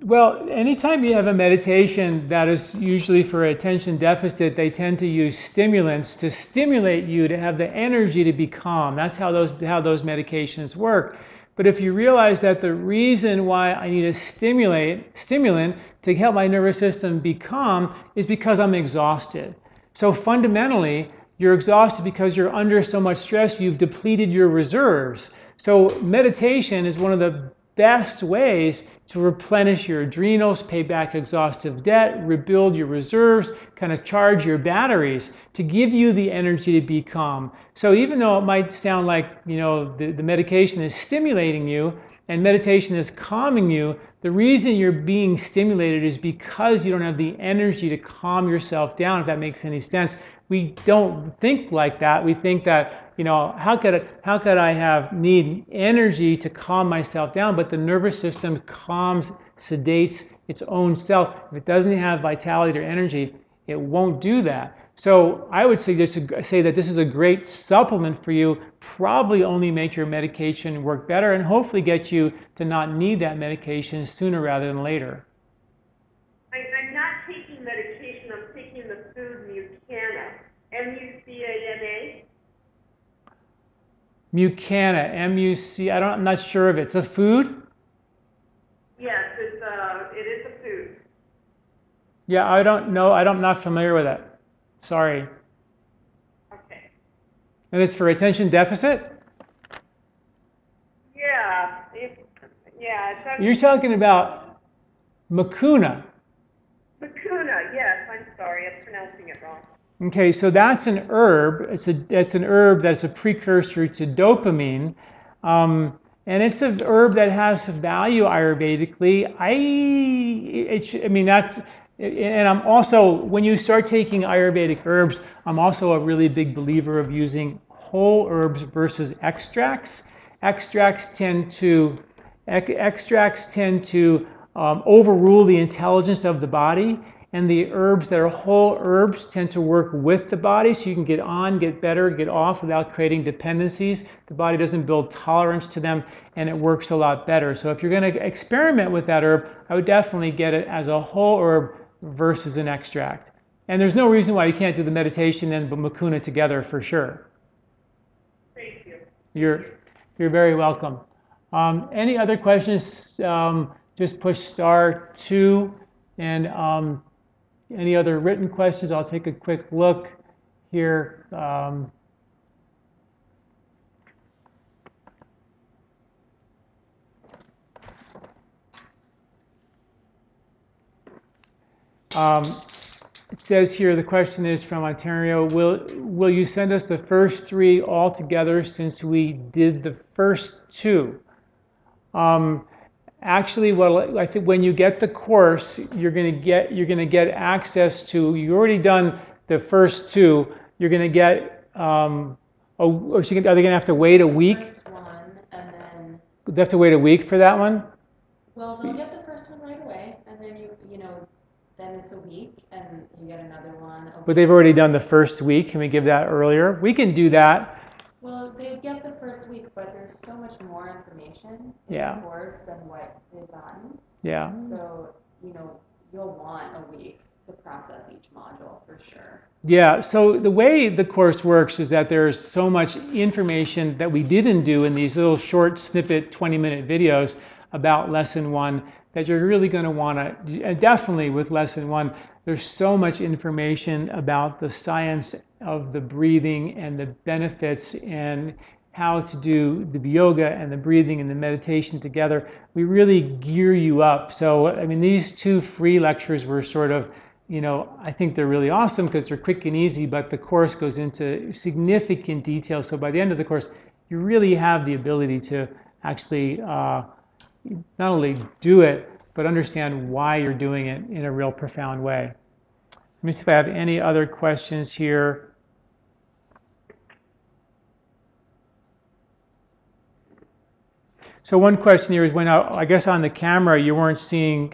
Well, anytime you have a meditation that is usually for attention deficit, they tend to use stimulants to stimulate you to have the energy to be calm. That's how those medications work. But if you realize that the reason why I need a stimulant to help my nervous system be calm is because I'm exhausted. So fundamentally, you're exhausted because you're under so much stress, you've depleted your reserves. So meditation is one of the best ways to replenish your adrenals, pay back exhaustive debt, rebuild your reserves, kind of charge your batteries to give you the energy to be calm. So even though it might sound like, you know, the medication is stimulating you and meditation is calming you, the reason you're being stimulated is because you don't have the energy to calm yourself down, if that makes any sense. We don't think like that. We think that, you know, how could I need energy to calm myself down? But the nervous system calms, sedates its own self. If it doesn't have vitality or energy, it won't do that. So I would say that this is a great supplement for you. Probably only make your medication work better and hopefully get you to not need that medication sooner rather than later. I'm not taking medication. I'm taking the food Mucana. M-U-C-A-N-A. Mucana, M-U-C, I'm not sure of it. It's a food? Yes, it is a food. Yeah, I don't know. I'm not familiar with it. Sorry. Okay. And it's for attention deficit? Yeah. You're talking about Mucuna. Mucuna, yes. I'm sorry. I'm pronouncing it wrong. Okay, so that's an herb. It's an herb that's a precursor to dopamine, and it's an herb that has value Ayurvedically. And I'm also, when you start taking Ayurvedic herbs, I'm also a really big believer of using whole herbs versus extracts. Extracts tend to overrule the intelligence of the body. And the herbs that are whole herbs tend to work with the body, so you can get on, get better, get off without creating dependencies. The body doesn't build tolerance to them, and it works a lot better. So if you're going to experiment with that herb, I would definitely get it as a whole herb versus an extract. And there's no reason why you can't do the meditation and Mucuna together for sure. Thank you. You're very welcome. Any other questions? Just push *2 and any other written questions? I'll take a quick look here. It says here, the question is from Ontario, will you send us the first 3 all together since we did the first 2? Actually, I think when you get the course, you're going to get access to. You already done the first 2. You're going to get. Are they going to have to wait a week? First one, and then. They have to wait a week for that one. Well, they'll get the first one right away, and then then it's a week, and you get another one. But they've already done the first week. Can we give that earlier? We can do that. Well, they get the first week, but there's so much more information in the course than what they've gotten. Yeah. So, you'll want a week to process each module for sure. Yeah, so the way the course works is that there's so much information that we didn't do in these little short snippet 20-minute videos about lesson 1 that you're really going to want to, definitely with lesson 1, there's so much information about the science of the breathing and the benefits and how to do the yoga and the breathing and the meditation together. We really gear you up. So, I mean, these 2 free lectures were sort of you know, I think they're really awesome because they're quick and easy, but the course goes into significant detail. So by the end of the course, you really have the ability to actually not only do it, but understand why you're doing it in a real profound way. Let me see if I have any other questions here. So one question here is when I guess on the camera you weren't seeing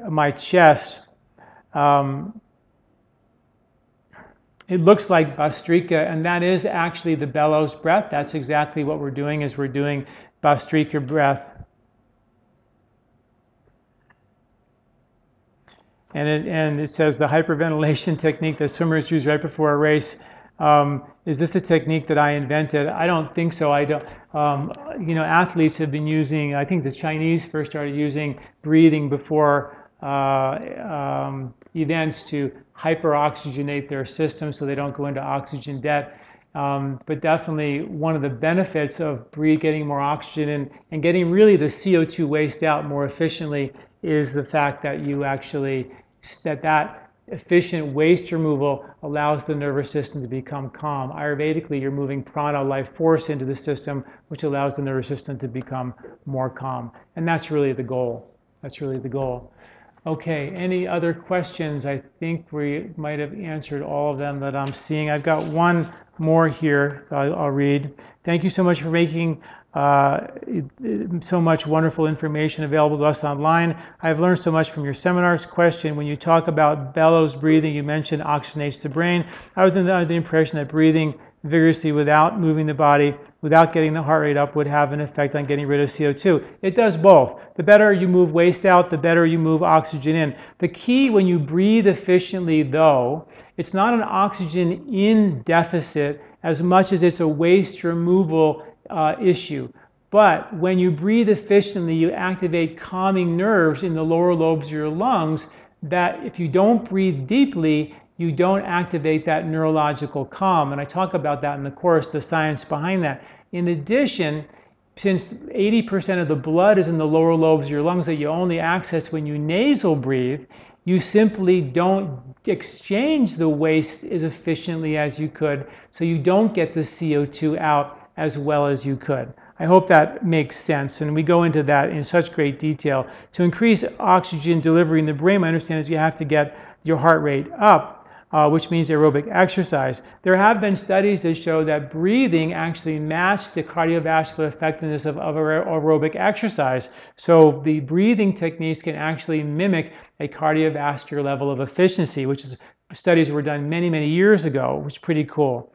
my chest. It looks like Bhastrika, and that is actually the bellows breath. That's exactly what we're doing, is we're doing Bhastrika breath. And it says the hyperventilation technique that swimmers use right before a race. Is this a technique that I invented? I don't think so. I don't. You know, athletes have been using. I think the Chinese first started using breathing before events to hyperoxygenate their system so they don't go into oxygen debt. But definitely one of the benefits of getting more oxygen and getting really the CO2 waste out more efficiently is the fact that you actually, that efficient waste removal allows the nervous system to become calm. Ayurvedically, you're moving prana, life force, into the system, which allows the nervous system to become more calm. And that's really the goal. That's really the goal. Okay, any other questions? I think we might have answered all of them that I'm seeing. I've got one more here I'll read. Thank you so much for making so much wonderful information available to us online. I've learned so much from your seminars. Question: when you talk about bellows breathing, you mentioned oxygenates the brain. I was under the impression that breathing vigorously without moving the body, without getting the heart rate up, would have an effect on getting rid of CO2. It does both. The better you move waste out, the better you move oxygen in. The key when you breathe efficiently, though, it's not an oxygen in deficit as much as it's a waste removal issue. But when you breathe efficiently, you activate calming nerves in the lower lobes of your lungs that if you don't breathe deeply, you don't activate that neurological calm. And I talk about that in the course, the science behind that. In addition, since 80% of the blood is in the lower lobes of your lungs that you only access when you nasal breathe, you simply don't exchange the waste as efficiently as you could, so you don't get the CO2 out as well as you could. I hope that makes sense, and we go into that in such great detail. To increase oxygen delivery in the brain, my understanding is you have to get your heart rate up, which means aerobic exercise. There have been studies that show that breathing actually matched the cardiovascular effectiveness of aerobic exercise. So the breathing techniques can actually mimic a cardiovascular level of efficiency, which is studies were done many, many years ago, which is pretty cool.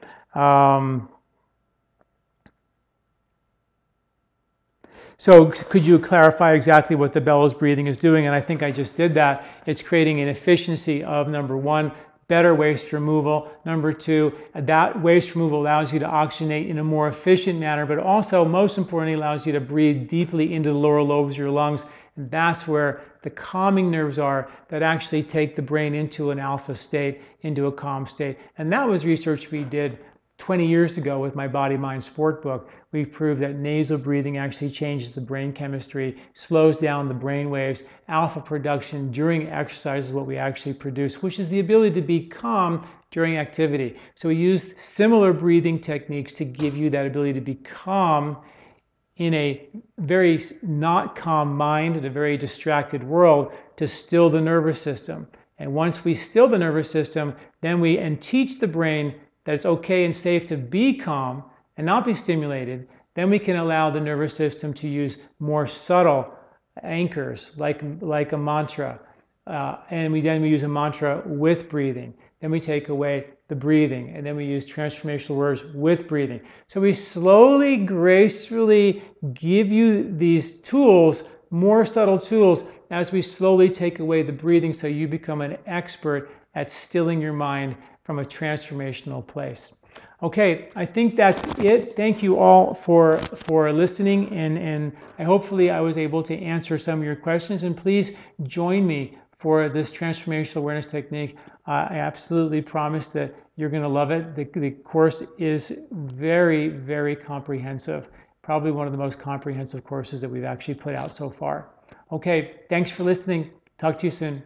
So could you clarify exactly what the bellows breathing is doing? And I think I just did that. It's creating an efficiency of, number one, better waste removal. Number two, that waste removal allows you to oxygenate in a more efficient manner, but also, most importantly, allows you to breathe deeply into the lower lobes of your lungs. And that's where the calming nerves are that actually take the brain into an alpha state, into a calm state. And that was research we did 20 years ago with my Body, Mind, Sport book. We proved that nasal breathing actually changes the brain chemistry, slows down the brain waves. Alpha production during exercise is what we actually produce, which is the ability to be calm during activity. So we used similar breathing techniques to give you that ability to be calm in a very not calm mind, in a very distracted world, to still the nervous system. And once we still the nervous system, then we teach the brain that it's okay and safe to be calm and not be stimulated, then we can allow the nervous system to use more subtle anchors like a mantra. And we use a mantra with breathing. Then we take away the breathing, and then we use transformational words with breathing. So we slowly, gracefully give you these tools, more subtle tools, as we slowly take away the breathing so you become an expert at stilling your mind from a transformational place. Okay, I think that's it. Thank you all for listening, and hopefully I was able to answer some of your questions. And please join me for this transformational awareness technique. I absolutely promise that you're going to love it. The course is very, very comprehensive. Probably one of the most comprehensive courses that we've actually put out so far. Okay, thanks for listening. Talk to you soon.